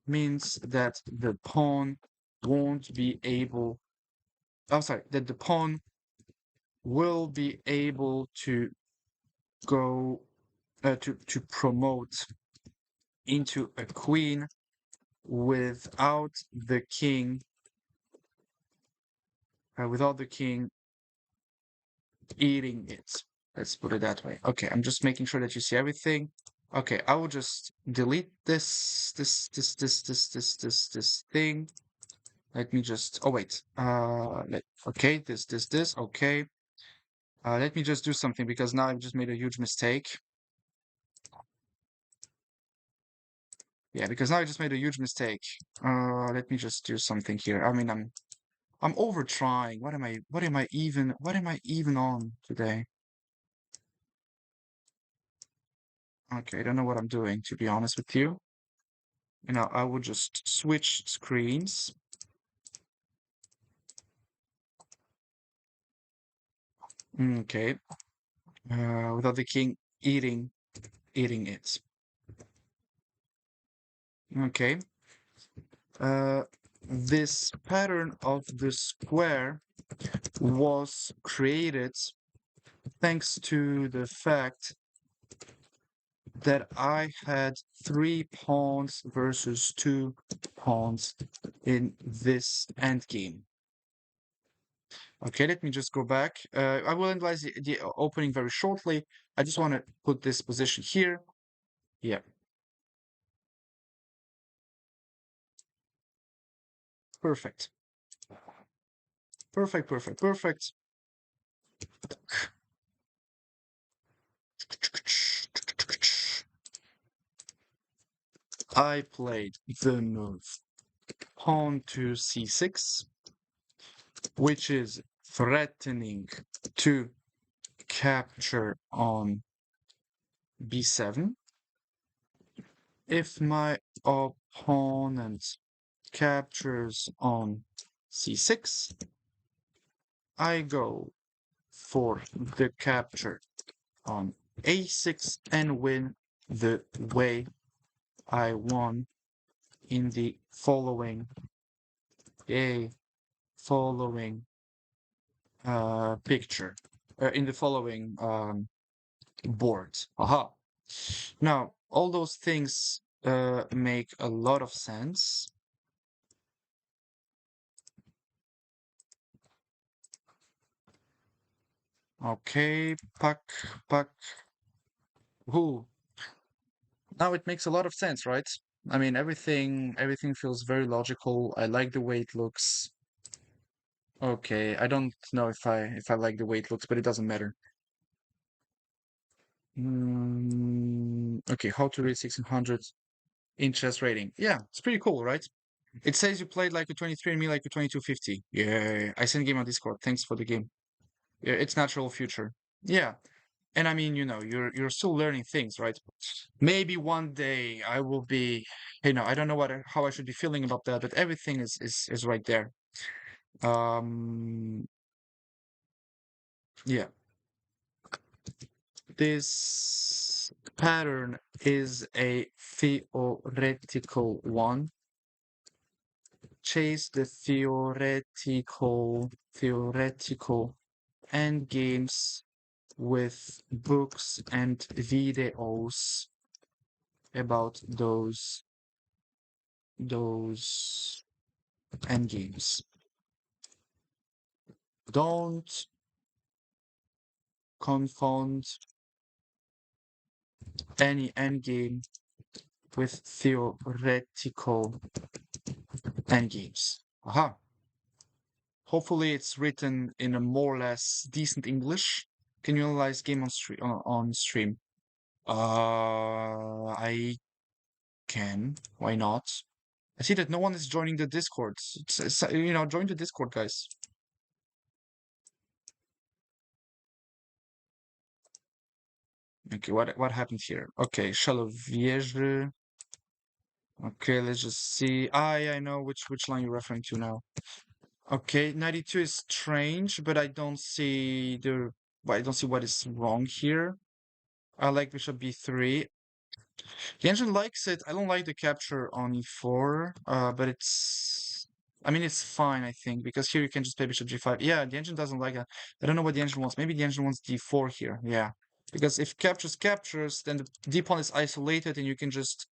that the pawn won't be able, oh sorry, that the pawn will be able to go to promote into a queen without the king eating it. Let's put it that way. Okay, I'm just making sure that you see everything. Okay, I will just delete this thing. Let me just, oh wait, okay, this, okay. Let me just do something because now I've just made a huge mistake. Yeah, because now I just made a huge mistake. Let me just do something here. I mean, I'm over trying. What am I even on today? Okay, I don't know what I'm doing, to be honest with you. You know, I will just switch screens. Okay. Without the king eating it. Okay. This pattern of the square was created thanks to the fact that I had 3 pawns versus 2 pawns in this endgame. Okay, let me just go back. I will analyze the opening very shortly. I just want to put this position here. Yeah. Perfect. Perfect, perfect, perfect. I played the move pawn to c6, which is threatening to capture on b7. If my opponent captures on c6, I go for the capture on a6 and win the way I won in the following picture, in the following board. Aha. Now, all those things make a lot of sense. Okay, puck, puck. Who? Now it makes a lot of sense, right? I mean, everything feels very logical. I like the way it looks. Okay, I don't know if I like the way it looks, but it doesn't matter. Okay, how to read 1600 in chess rating. Yeah, it's pretty cool, right? It says you played like a 23 and me like a 2250. Yeah, I sent game on Discord. Thanks for the game. Yeah, it's natural future. Yeah. And I mean, you're still learning things, right? Maybe one day I will be, I don't know how I should be feeling about that, but everything is right there. Um, yeah. This pattern is a theoretical one. Chase the theoretical end games with books and videos about those end games. Don't confound any end game with theoretical end games. Aha. Hopefully it's written in a more or less decent English. Can you analyze game on stream? I can. Why not? I see that no one is joining the Discord. Join the Discord, guys. Okay, what happened here? Okay, Shalovierzy. Okay, let's just see. Ah, yeah, I know which line you're referring to now. Okay, 92 is strange, but I don't see what is wrong here. I like bishop b3. The engine likes it. I don't like the capture on e4, but I mean, it's fine, I think, because here you can just play bishop g5. Yeah, the engine doesn't like that. I don't know what the engine wants. Maybe the engine wants d4 here. Yeah, because if captures, then the d pawn is isolated, and you can just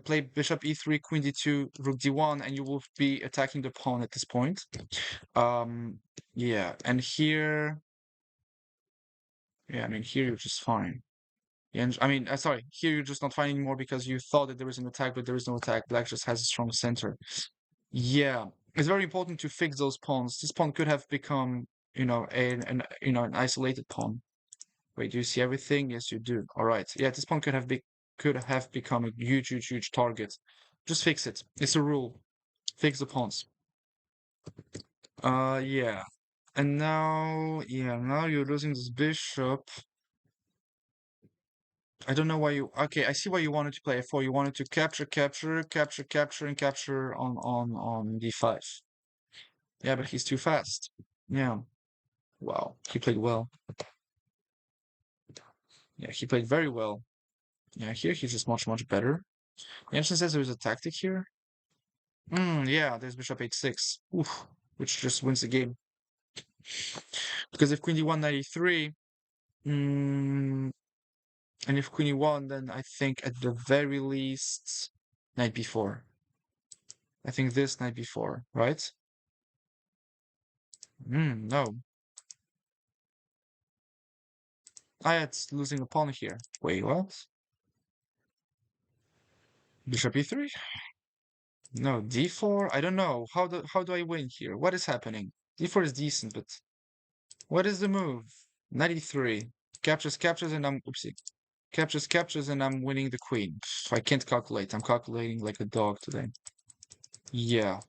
play bishop e3, queen d2, rook d1, and you will be attacking the pawn at this point. Yeah, and here, yeah, I mean, here you're just fine. And I mean, sorry, here you're just not fine anymore because you thought that there is an attack, but there is no attack. Black just has a strong center. Yeah, it's very important to fix those pawns. This pawn could have become, an isolated pawn. Wait, do you see everything? Yes, you do. All right. Yeah, this pawn could have become a huge, huge, huge target. Just fix it. It's a rule. Fix the pawns. Yeah. And now you're losing this bishop. I don't know why you. Okay, I see why you wanted to play f4. You wanted to capture, and capture on d5. Yeah, but he's too fast. Yeah. Wow. He played well. Yeah, he played very well. Yeah, here he's just much, much better. Jensen says there's a tactic here. Yeah, there's bishop h6. Oof, which just wins the game. Because if queen d1 93, mm, and if queen e1, then I think at the very least knight b4. I think this knight b4, right? No. I had losing a pawn here. Wait, what? Bishop e3? No, d4? I don't know. How do I win here? What is happening? d4 is decent, but what is the move? Knight e3. Captures, and I'm oopsie. Captures, and I'm winning the queen. I can't calculate. I'm calculating like a dog today. Yeah.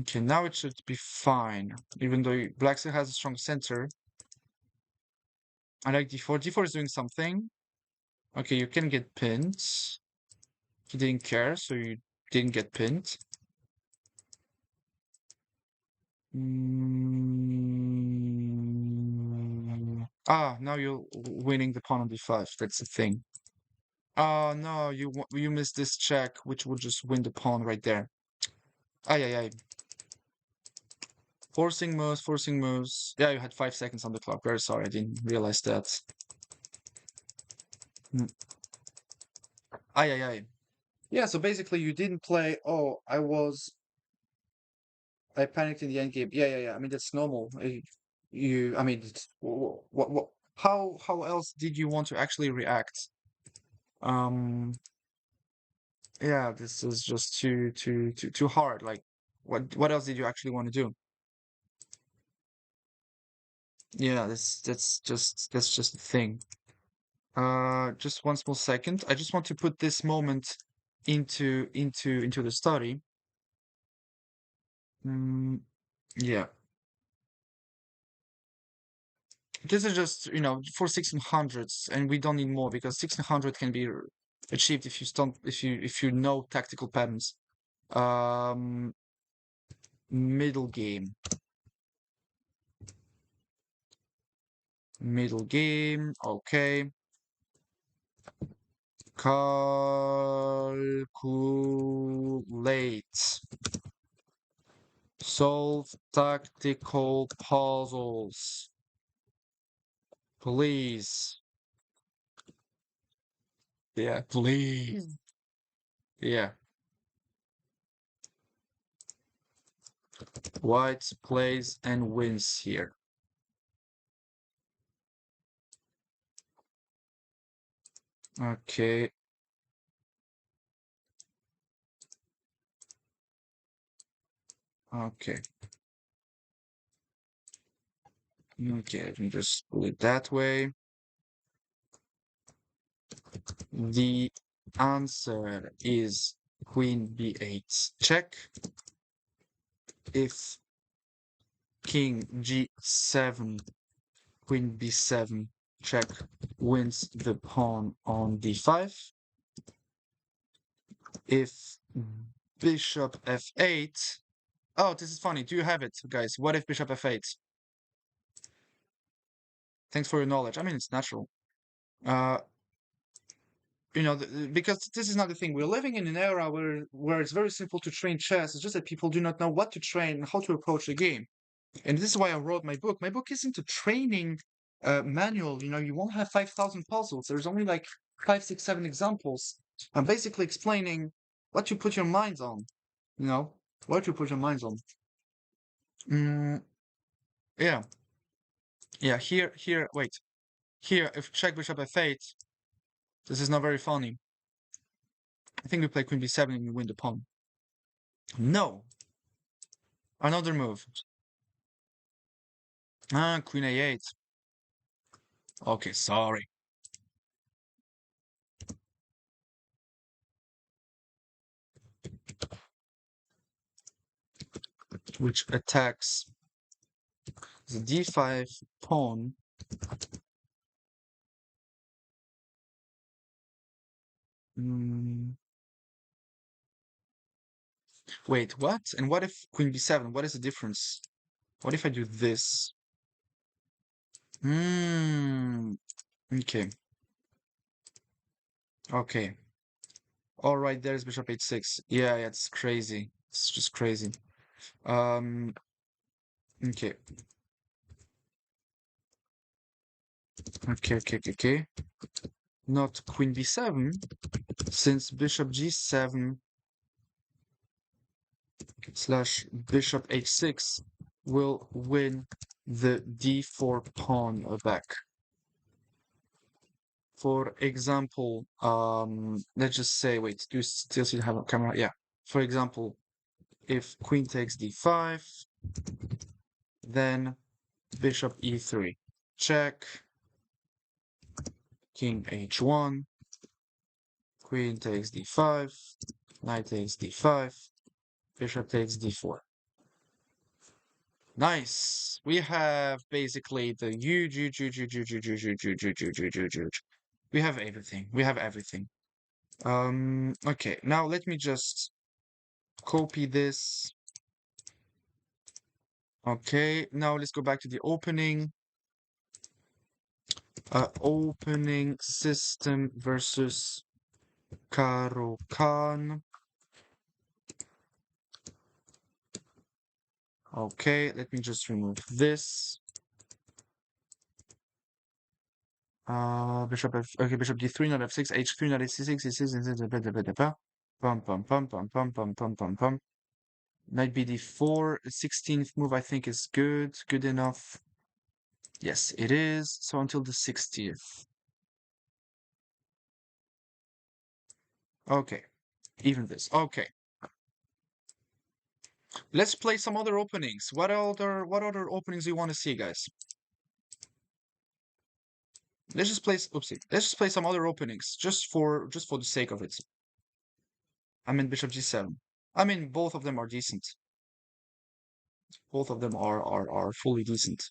Okay, now it should be fine. Even though black still has a strong center. I like d4. d4 is doing something. Okay, you can get pinned. He didn't care, so you didn't get pinned. Now you're winning the pawn on d5. That's the thing. Oh no, you missed this check, which would just win the pawn right there. Ay, ay, ay. Forcing moves, forcing moves. Yeah, you had 5 seconds on the clock. Very sorry, I didn't realize that. Mm. Ay, ay, ay. Yeah, so basically you didn't play. Oh, I panicked in the end game. Yeah, yeah, yeah. I mean, that's normal. I mean, how else did you want to actually react? Um, yeah, this is just too hard. Like, what else did you actually want to do? Yeah, that's just the thing. Just one small second. I just want to put this moment into the study. Mm, yeah, this is just for 1600s, and we don't need more because 1600 can be achieved if you know tactical patterns. Um, middle game, middle game. Okay, calculate. Solve tactical puzzles, please. Yeah, please. Yeah. White plays and wins here. Okay. Okay. Okay, let me just put it that way. The answer is queen b8 check. If king g7, queen b7 check wins the pawn on d5. If Bishop f8. Oh, this is funny. Do you have it, guys? What if bishop f8? Thanks for your knowledge. I mean, it's natural. Uh, because this is not the thing. We're living in an era where it's very simple to train chess. It's just that people do not know what to train and how to approach the game. And this is why I wrote my book. My book isn't a training manual. You won't have 5,000 puzzles. There's only like 5, 6, 7 examples. I'm basically explaining what you put your minds on. You know, what you put your minds on. Mm, yeah, yeah. Here. Wait. Here, if check bishop f8, this is not very funny. I think we play queen b7 and we win the pawn. No, another move. Ah, queen a8. Okay, sorry. Which attacks the d5 pawn. Mm, wait, what? And what if queen b7? What is the difference? What if I do this? Hmm. Okay. Okay. All right, there's bishop h6. Yeah, it's crazy. It's just crazy. Um. Okay. Okay. Not queen b7, since bishop g7 slash bishop h6 will win the d4 pawn back. For example, let's just say, wait, do you still see have a camera? Yeah. For example, if queen takes d5, then bishop e3, check, king h1, queen takes d5, knight takes d5, bishop takes d4. Nice. We have basically the huge. We have everything. We have everything. Okay. Now let me just copy this. Okay. Now let's go back to the opening. Opening system versus Caro-Kann. Okay. Let me just remove this. Bishop d3, knight f6, h3, knight c6, e6, pum. Knight bd4, 16th move I think is good enough. Yes, it is. So until the 60th. Okay, even this. Okay. Let's play some other openings. What other openings do you want to see, guys? Let's just play, oopsie. Let's just play some other openings, just for the sake of it. I mean, bishop g7. I mean, both of them are decent. Both of them are fully decent.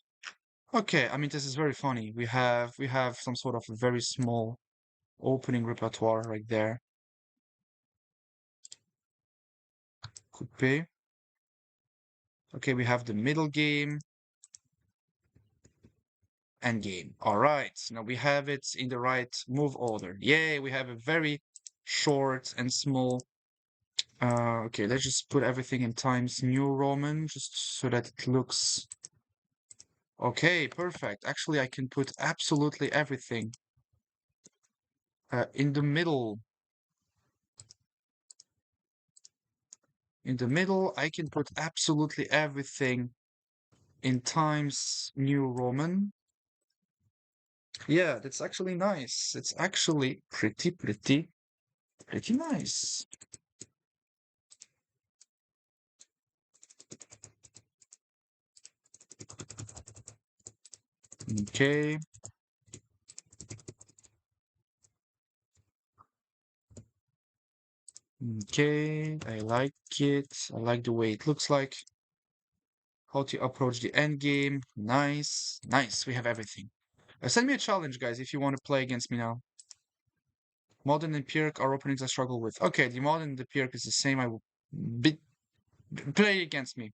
Okay, I mean, this is very funny. We have some sort of very small opening repertoire right there. Coupe. Okay, we have the middle game. End game. All right, now we have it in the right move order. Yay, we have a very short and small. Okay, let's just put everything in Times New Roman, just so that it looks. Okay, perfect. Actually, I can put absolutely everything in the middle. In the middle, I can put absolutely everything in Times New Roman. Yeah, that's actually nice. It's actually pretty nice. Okay. Okay, I like it. I like the way it looks like. How to approach the end game. Nice. Nice. We have everything. Send me a challenge, guys, if you want to play against me now. Modern and Empiric are openings I struggle with. Okay, the Modern and the Empiric is the same. I will be, play against me.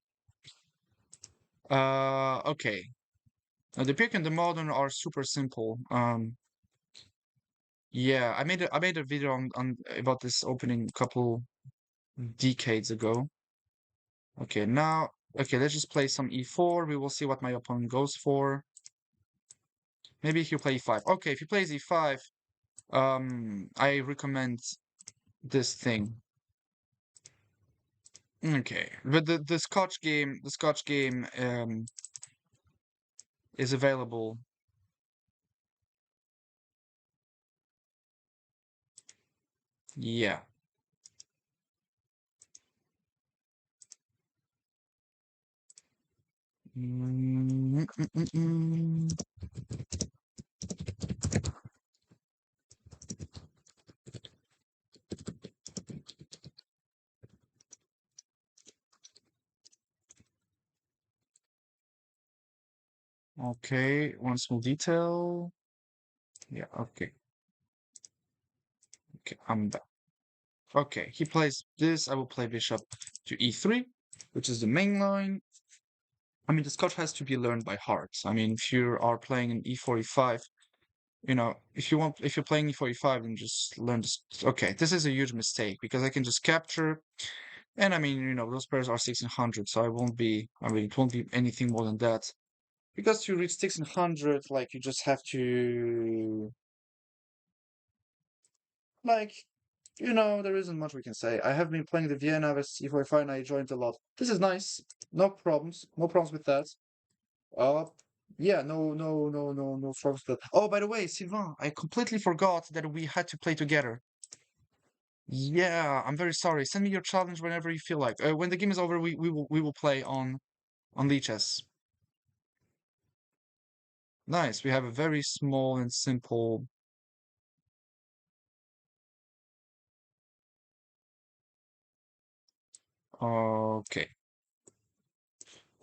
Okay. The Empiric and the Modern are super simple. Yeah, I made a video on about this opening a couple decades ago. Okay, now okay, let's just play some e4. We will see what my opponent goes for. Maybe he'll play e5. Okay, if he plays e5, I recommend this thing. Okay, but the Scotch game is available. Yeah. Mm, mm, mm, mm. Okay, one small detail. Yeah, okay. Okay, I'm back. Okay, he plays this. I will play bishop to e3, which is the main line. I mean, the Scotch has to be learned by heart. I mean, if you are playing an e4, e5, you know, if you're playing e4, e5, then just learn this. Okay, this is a huge mistake because I can just capture, and I mean, you know, those pairs are 1600, so I mean, it won't be anything more than that. Because to reach 1600, like, you just have to, like, you know, there isn't much we can say. I have been playing the Vienna with C45 and I enjoyed it a lot. This is nice. No problems. No problems with that. Uh, yeah, no problems with that. Oh, by the way, Sylvain, I completely forgot that we had to play together. Yeah, I'm very sorry. Send me your challenge whenever you feel like. When the game is over, we will play on Lichess. Nice. We have a very small and simple. Okay,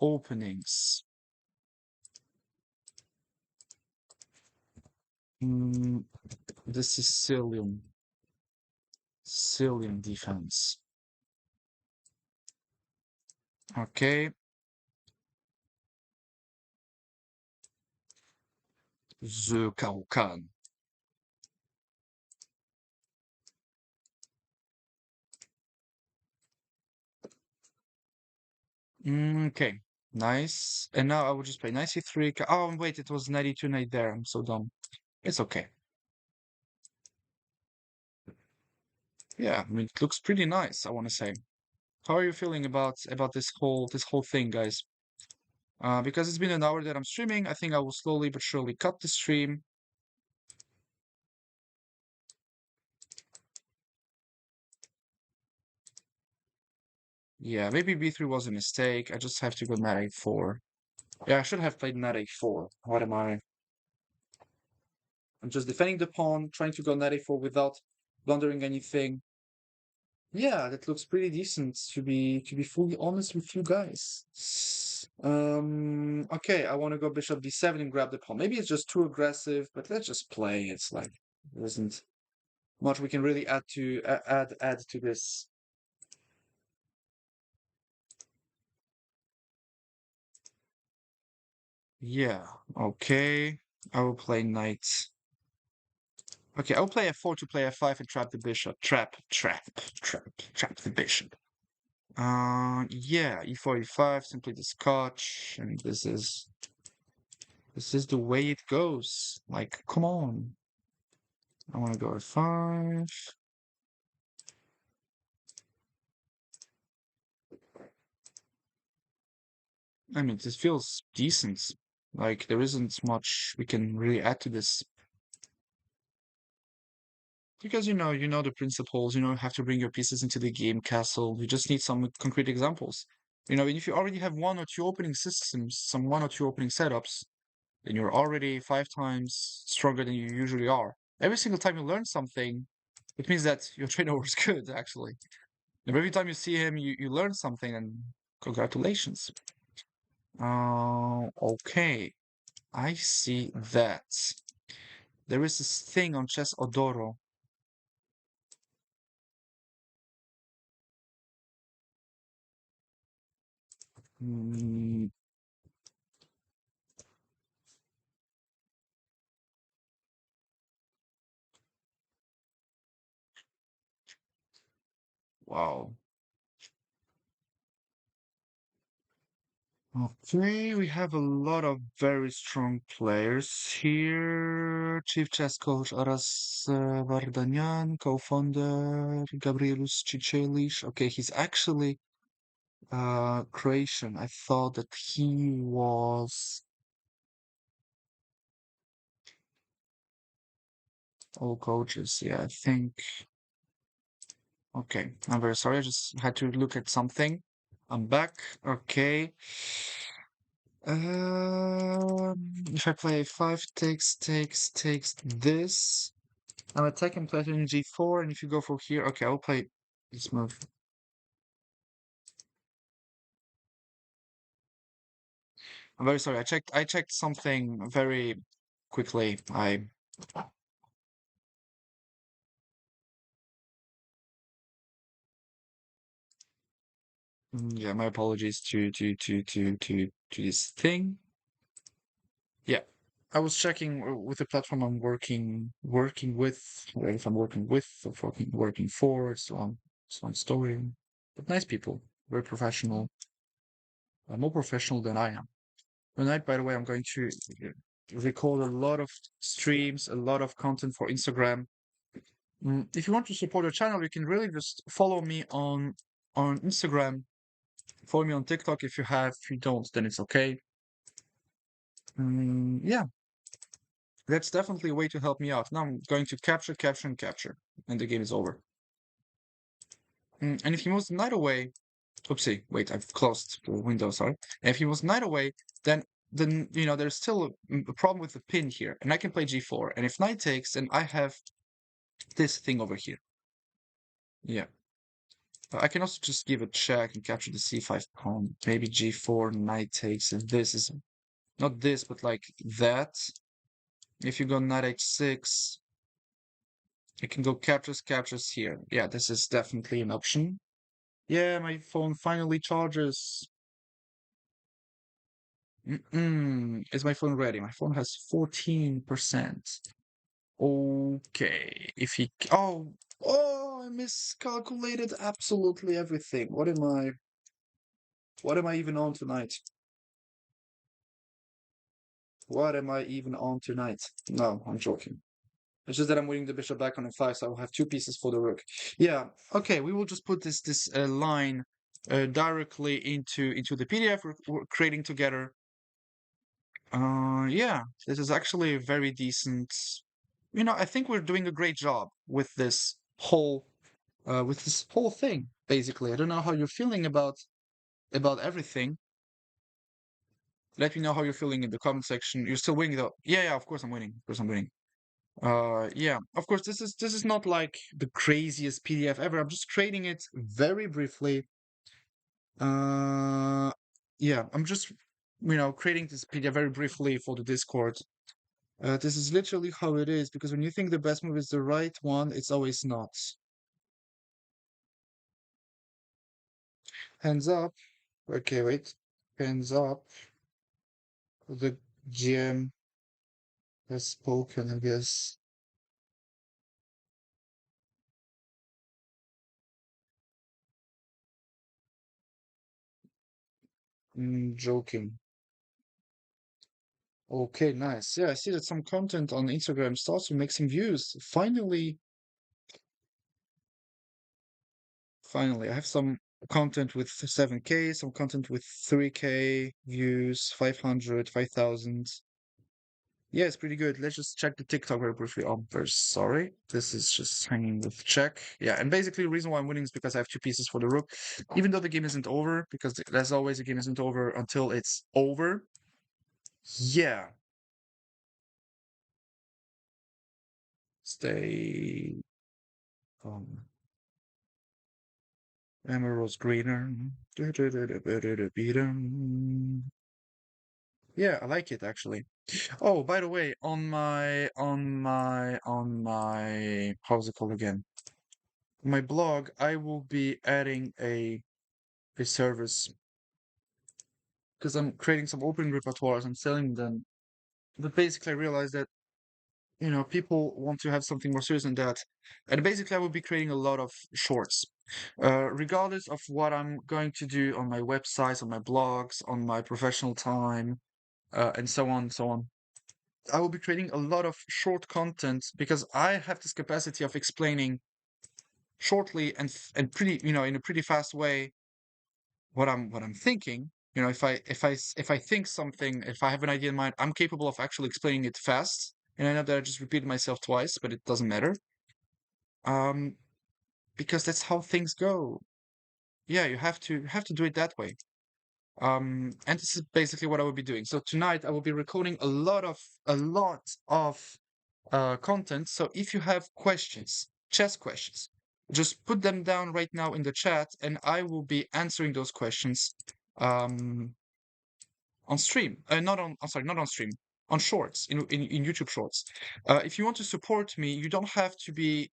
openings. Mm, the Sicilian defense. Okay, the Caucan. Okay, nice. And now I will just play 93. Oh, wait, it was 92 knight there. I'm so dumb. It's okay. Yeah, I mean, it looks pretty nice, I want to say. How are you feeling about this whole thing, guys? Because it's been an hour that I'm streaming, I think I will slowly but surely cut the stream. Yeah, maybe B3 was a mistake. I just have to go knight A4. Yeah, I should have played knight A4. What am I? I'm just defending the pawn, trying to go knight A4 without blundering anything. Yeah, that looks pretty decent to be fully honest with you guys. Okay, I want to go bishop d7 and grab the pawn. Maybe it's just too aggressive, but let's just play. It's like there isn't much we can really add to this. Yeah, okay. I will play knight. Okay, I'll play f4 to play f5 and trap the bishop. Trap the bishop. Yeah, e4, e5, simply the Scotch, and this is the way it goes. Like, come on. I want to go f5. I mean, this feels decent. Like, there isn't much we can really add to this. Because, you know the principles, you have to bring your pieces into the game castle. You just need some concrete examples. You know, if you already have one or two opening systems, some one or two opening setups, then you're already 5 times stronger than you usually are. Every single time you learn something, it means that your trainer was good, actually. And every time you see him, you learn something, and congratulations. Okay. I see that. There is this thing on Chess Odoro. Mm, wow. Okay, we have a lot of very strong players here. Chief chess coach Aras Vardanyan, co-founder Gabrielus Cicelish. Okay, he's actually Croatian. I thought that he was all coaches. Yeah, I think. Okay, I'm very sorry. I just had to look at something. I'm back. Okay. If I play five takes this. I'm attacking platinum G4, and if you go for here, okay, I'll play this move. I'm very sorry. I checked something very quickly. Yeah, my apologies to this thing. Yeah. I was checking with the platform I'm working with, or if I'm working with or working for, so on story. But nice people, very professional, more professional than I am. Tonight, by the way, I'm going to record a lot of streams, a lot of content for Instagram. If you want to support the channel, you can really just follow me on Instagram. Follow me on TikTok if you have. If you don't, then it's okay. Yeah, that's definitely a way to help me out. Now I'm going to capture, capture, and capture, and the game is over. And if he moves the knight away, oopsie, wait, I've closed the window, sorry. And if he moves knight away, then there's still a problem with the pin here, and I can play g4. And if knight takes, then I have this thing over here. Yeah. I can also just give a check and capture the c5 pawn. Maybe g4, knight takes, and this is not this, but like that. If you go knight h6, you can go captures here. Yeah, this is definitely an option. Yeah, my phone finally charges. Is my phone ready? My phone has 14%. Okay, if he... Oh, I miscalculated absolutely everything. What am I even on tonight? What am I even on tonight? No, I'm joking. It's just that I'm winning the bishop back on f5, so I'll have two pieces for the rook. Yeah, okay, we will just put this line directly into the PDF we're creating together. Yeah, this is actually a very decent. I think we're doing a great job with this whole thing. Basically, I don't know how you're feeling about everything. Let me know how you're feeling in the comment section. You're still winning though. Yeah, yeah, of course I'm winning. Of course I'm winning. Yeah, of course this is not like the craziest PDF ever. I'm just creating it very briefly. Uh, yeah, I'm just creating this PDF very briefly for the Discord. This is literally how it is because when you think the best move is the right one, it's always not. Hands up. Okay, wait. Hands up. The GM has spoken, I guess. Joking. Okay, nice. Yeah, I see that some content on Instagram starts to make some views. Finally, I have some content with 7K, some content with 3K views, 500, 5,000. Yeah, it's pretty good. Let's just check the TikTok very briefly. Oh, I'm very sorry. This is just hanging with check. Yeah, and basically the reason why I'm winning is because I have two pieces for the rook. Even though the game isn't over, because as always, the game isn't over until it's over. Yeah. Stay emerald's greener. Yeah, I like it actually. Oh, by the way, on my how's it called again? My blog, I will be adding a service because I'm creating some opening repertoires and selling them. But basically, I realized that people want to have something more serious than that. And basically, I will be creating a lot of shorts, regardless of what I'm going to do on my websites, on my blogs, on my professional time, and so on and so on. I will be creating a lot of short content because I have this capacity of explaining shortly and pretty, in a pretty fast way what I'm thinking. If I think something, if I have an idea in mind, I'm capable of actually explaining it fast. And I know that I just repeated myself twice, but it doesn't matter. Um, because that's how things go. Yeah, you have to do it that way. And this is basically what I will be doing. So tonight I will be recording a lot of content. So if you have questions, chess questions, just put them down right now in the chat, and I will be answering those questions um, on stream. Not on, I'm sorry, not on stream, on Shorts in YouTube Shorts. If you want to support me, you don't have to be,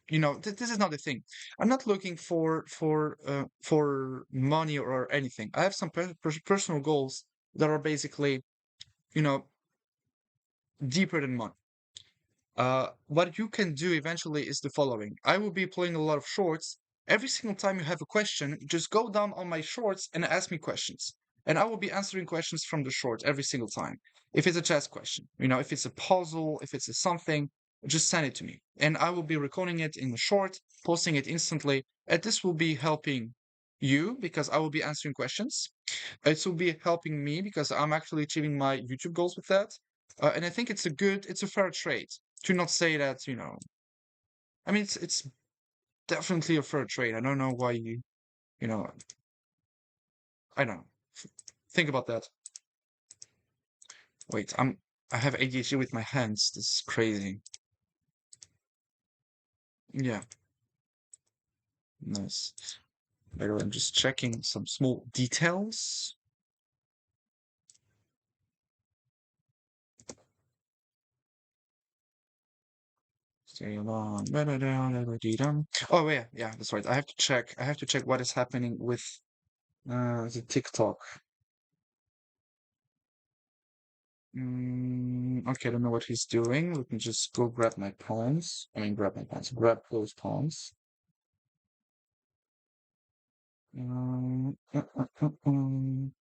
this is not the thing. I'm not looking for money or anything. I have some personal goals that are basically, you know, deeper than money. What you can do eventually is the following. I will be playing a lot of shorts. Every single time you have a question, just go down on my shorts and ask me questions. And I will be answering questions from the short every single time. If it's a chess question, if it's a puzzle, if it's a something, just send it to me. And I will be recording it in the short, posting it instantly. And this will be helping you because I will be answering questions. It will be helping me because I'm actually achieving my YouTube goals with that. And I think it's a fair trade to not say that, I mean, it's definitely a fair trade. I don't know why you know, I don't know. Think about that. Wait, I have ADHD with my hands. This is crazy. Yeah, nice. By the way, I'm just checking some small details. Stay along. Oh yeah, yeah, that's right. I have to check what is happening with the TikTok. Okay, I don't know what he's doing. Let me just go grab my pawns. I mean, grab my pawns. Grab those pawns. Um, uh, uh, uh, um.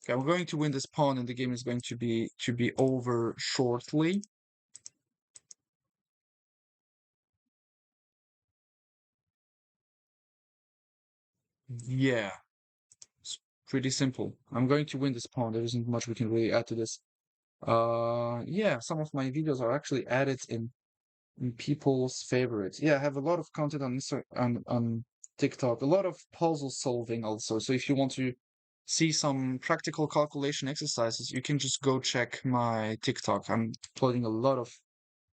Okay, I'm going to win this pawn, and the game is going to be over shortly. Yeah, it's pretty simple. I'm going to win this pawn. There isn't much we can really add to this. Yeah, some of my videos are actually added in people's favorites. Yeah, I have a lot of content on on TikTok, a lot of puzzle solving also. So if you want to see some practical calculation exercises, you can just go check my TikTok. I'm uploading a lot of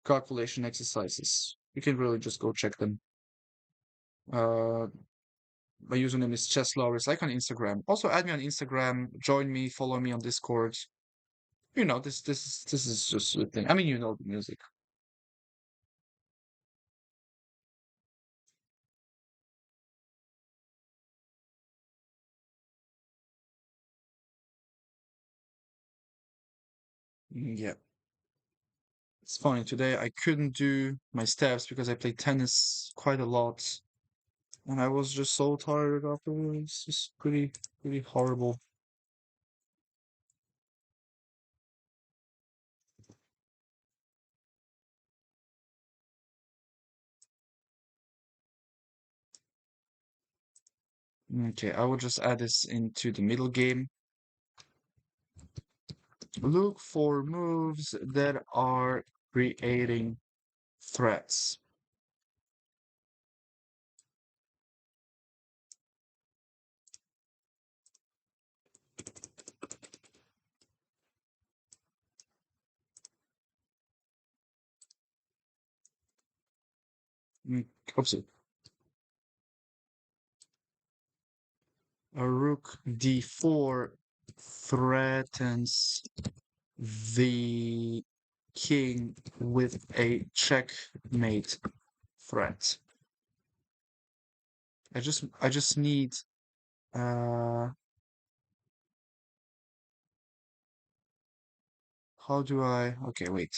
calculation exercises. You can really just go check them. Uh, my username is Chesslowers, like on Instagram. Also add me on Instagram, join me, follow me on Discord. This is just a thing. I mean, the music. Yeah. It's funny, today I couldn't do my steps because I played tennis quite a lot, and I was just so tired afterwards. It's pretty horrible. Okay, I will just add this into the middle game. Look for moves that are creating threats. Mm, Oopsie. A rook d4 threatens the king with a checkmate threat. I just need uh how do I okay wait.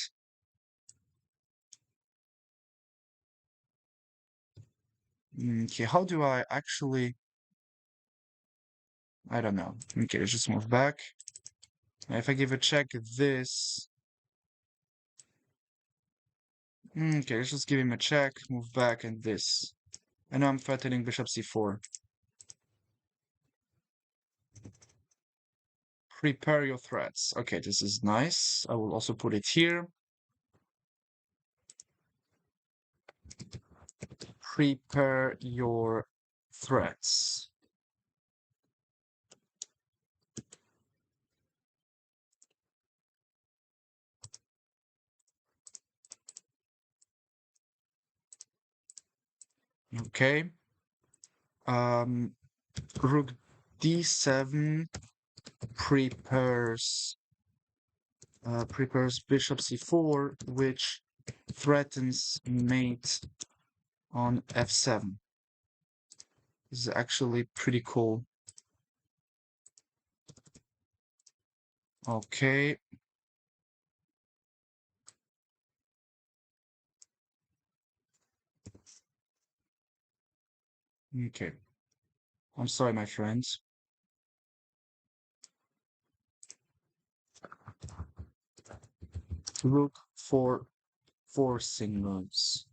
Okay, how do I actually I don't know. Okay, let's just move back. If I give a check this okay, let's just give him a check, move back and this. And now I'm threatening bishop c4. Prepare your threats. Okay, this is nice. I will also put it here. Prepare your threats. Okay. Um, Rook d7 prepares prepares bishop c4, which threatens mate on f7. This is actually pretty cool. Okay. Okay. I'm sorry, my friends. Rook for forcing moves.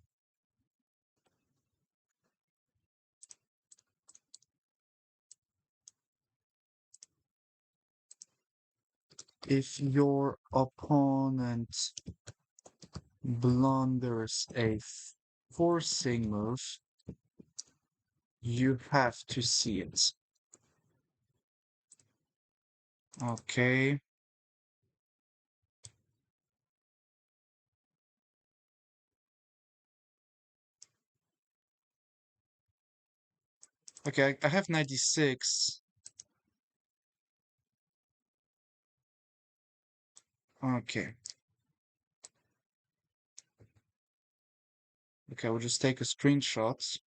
If your opponent blunders a forcing move, you have to see it. Okay. Okay, I have 96. Okay. Okay, we'll just take a screenshot.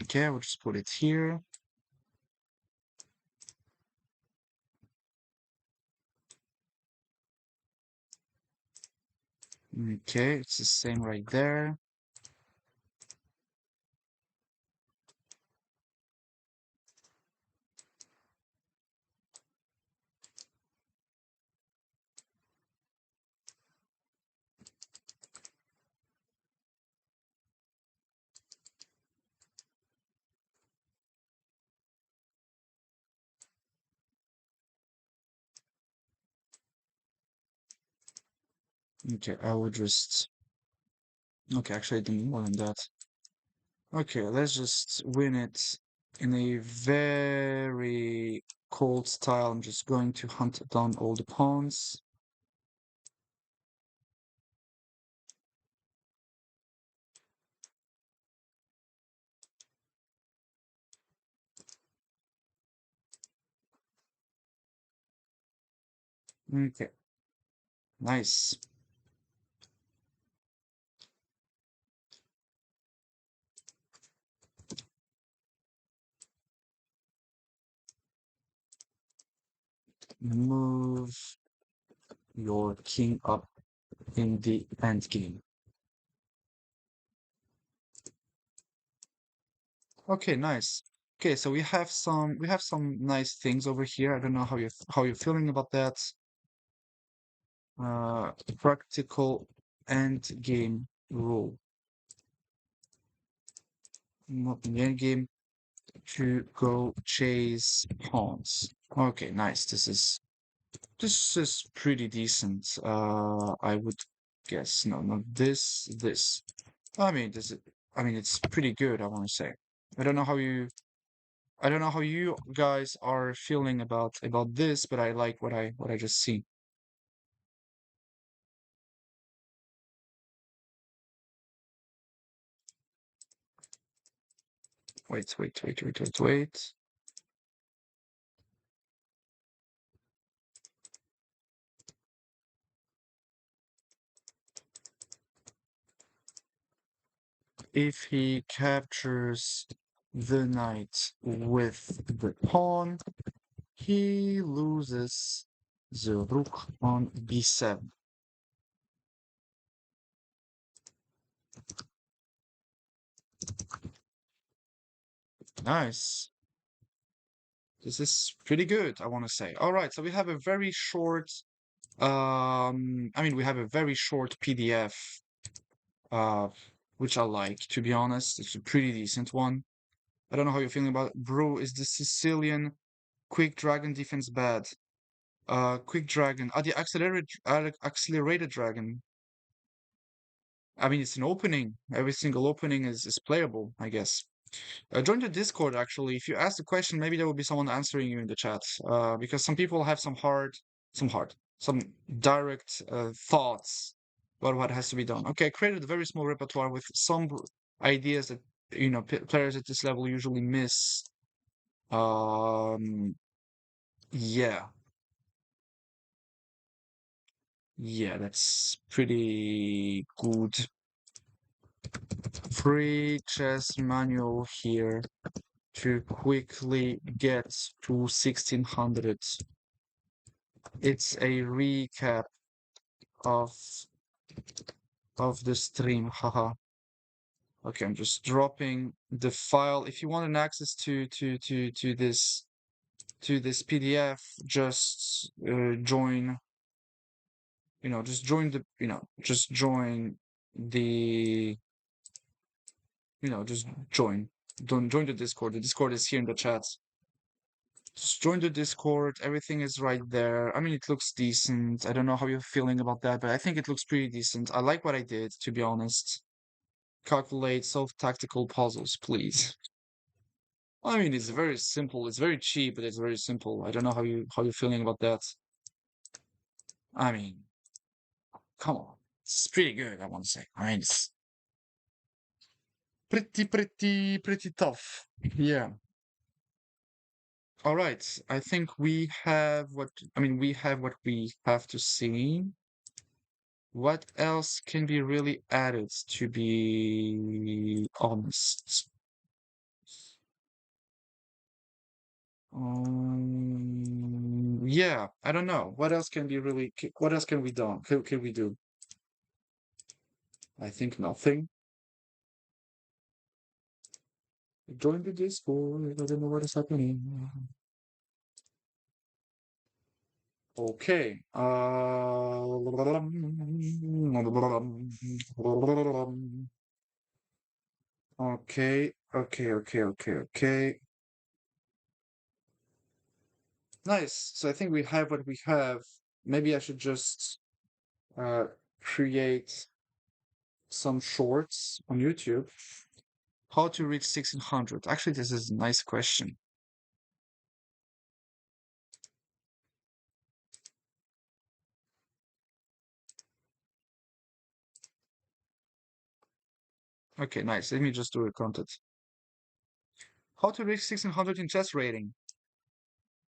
Okay, we'll just put it here. Okay, it's the same right there. Okay, I will just... Okay, actually I did more than that. Okay, let's just win it in a very cold style. I'm just going to hunt down all the pawns. Okay, nice. Move your king up in the end game. Okay, nice. Okay, so we have some nice things over here. I don't know how you're feeling about that. Practical end game rule. Not in the end game to go chase pawns. Okay, nice. This is pretty decent. I would guess. No, not this. This. I mean, I mean, it's pretty good, I want to say. I don't know how you I don't know how you guys are feeling about this, but I like what I just see. Wait, wait, wait, wait, wait, wait. If he captures the knight with the pawn, he loses the rook on b7. Nice. This is pretty good, I want to say. All right, so we have a very short, we have a very short PDF, uh, which I like, to be honest. It's a pretty decent one. I don't know how you're feeling about it. Bro, is the Sicilian quick dragon defense bad? Quick dragon. The accelerated dragon. I mean, it's an opening. Every single opening is playable, I guess. Join the Discord, actually. If you ask the question, maybe there will be someone answering you in the chat. Because some people have some direct thoughts about what has to be done. Okay, I created a very small repertoire with some ideas that, players at this level usually miss. Um, yeah. Yeah, that's pretty good. Free chess manual here to quickly get to 1600. It's a recap of the stream, haha. Okay, I'm just dropping the file. If you want an access to this PDF, just join. Just join the. Just join the. Just join. Don't join the Discord. The Discord is here in the chat. Just join the Discord. Everything is right there. I mean, it looks decent. I don't know how you're feeling about that, but I think it looks pretty decent. I like what I did, to be honest. Calculate, solve tactical puzzles, please. I mean, it's very simple. It's very cheap, but it's very simple. I don't know how you're feeling about that. I mean, come on. It's pretty good, I want to say. I mean, it's pretty tough. Yeah. All right. I think we have we have what we have to see. What else can be really added, to be honest? Yeah, I don't know. What else can be really, what else can we do? Can we do? I think nothing. Join the Discord. I don't know what is happening. Okay. Okay, okay. Nice. So I think we have what we have. Maybe I should just uh create some shorts on YouTube. How to reach 1600? Actually, this is a nice question. Okay, nice. Let me just do a content. How to reach 1600 in chess rating.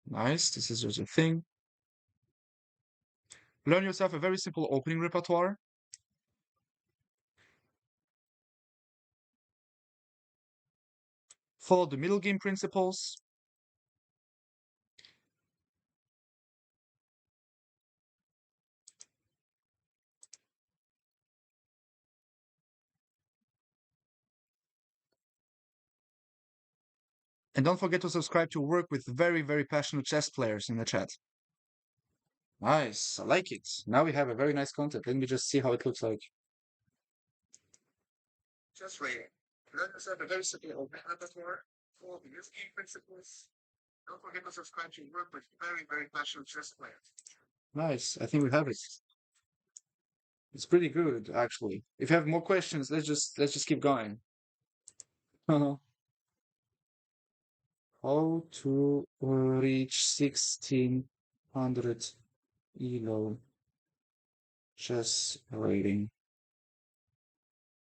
Nice. This is just a thing. Learn yourself a very simple opening repertoire. Follow the middle game principles. And don't forget to subscribe to work with very, very passionate chess players in the chat. Nice. I like it. Now we have a very nice content. Let me just see how it looks like. Chess rating. Learn yourself a very simple opening repertoire. Follow the middle game principles. Don't forget to subscribe to work with very, very passionate chess players. Nice. I think we have it. It's pretty good, actually. If you have more questions, let's just keep going. How to reach 1600 elo chess rating.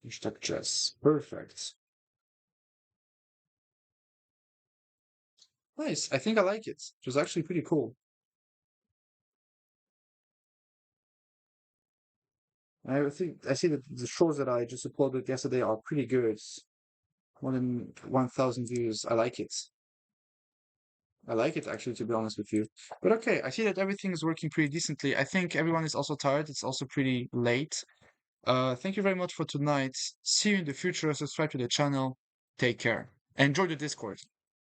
Hashtag chess. Perfect. Nice. I think I like it. It was actually pretty cool. I think I see that the shorts that I just uploaded yesterday are pretty good. More than 1,000 views. I like it. I like it actually, to be honest with you. But okay, I see that everything is working pretty decently. I think everyone is also tired. It's also pretty late. Thank you very much for tonight. See you in the future. Subscribe to the channel. Take care. Enjoy the Discord.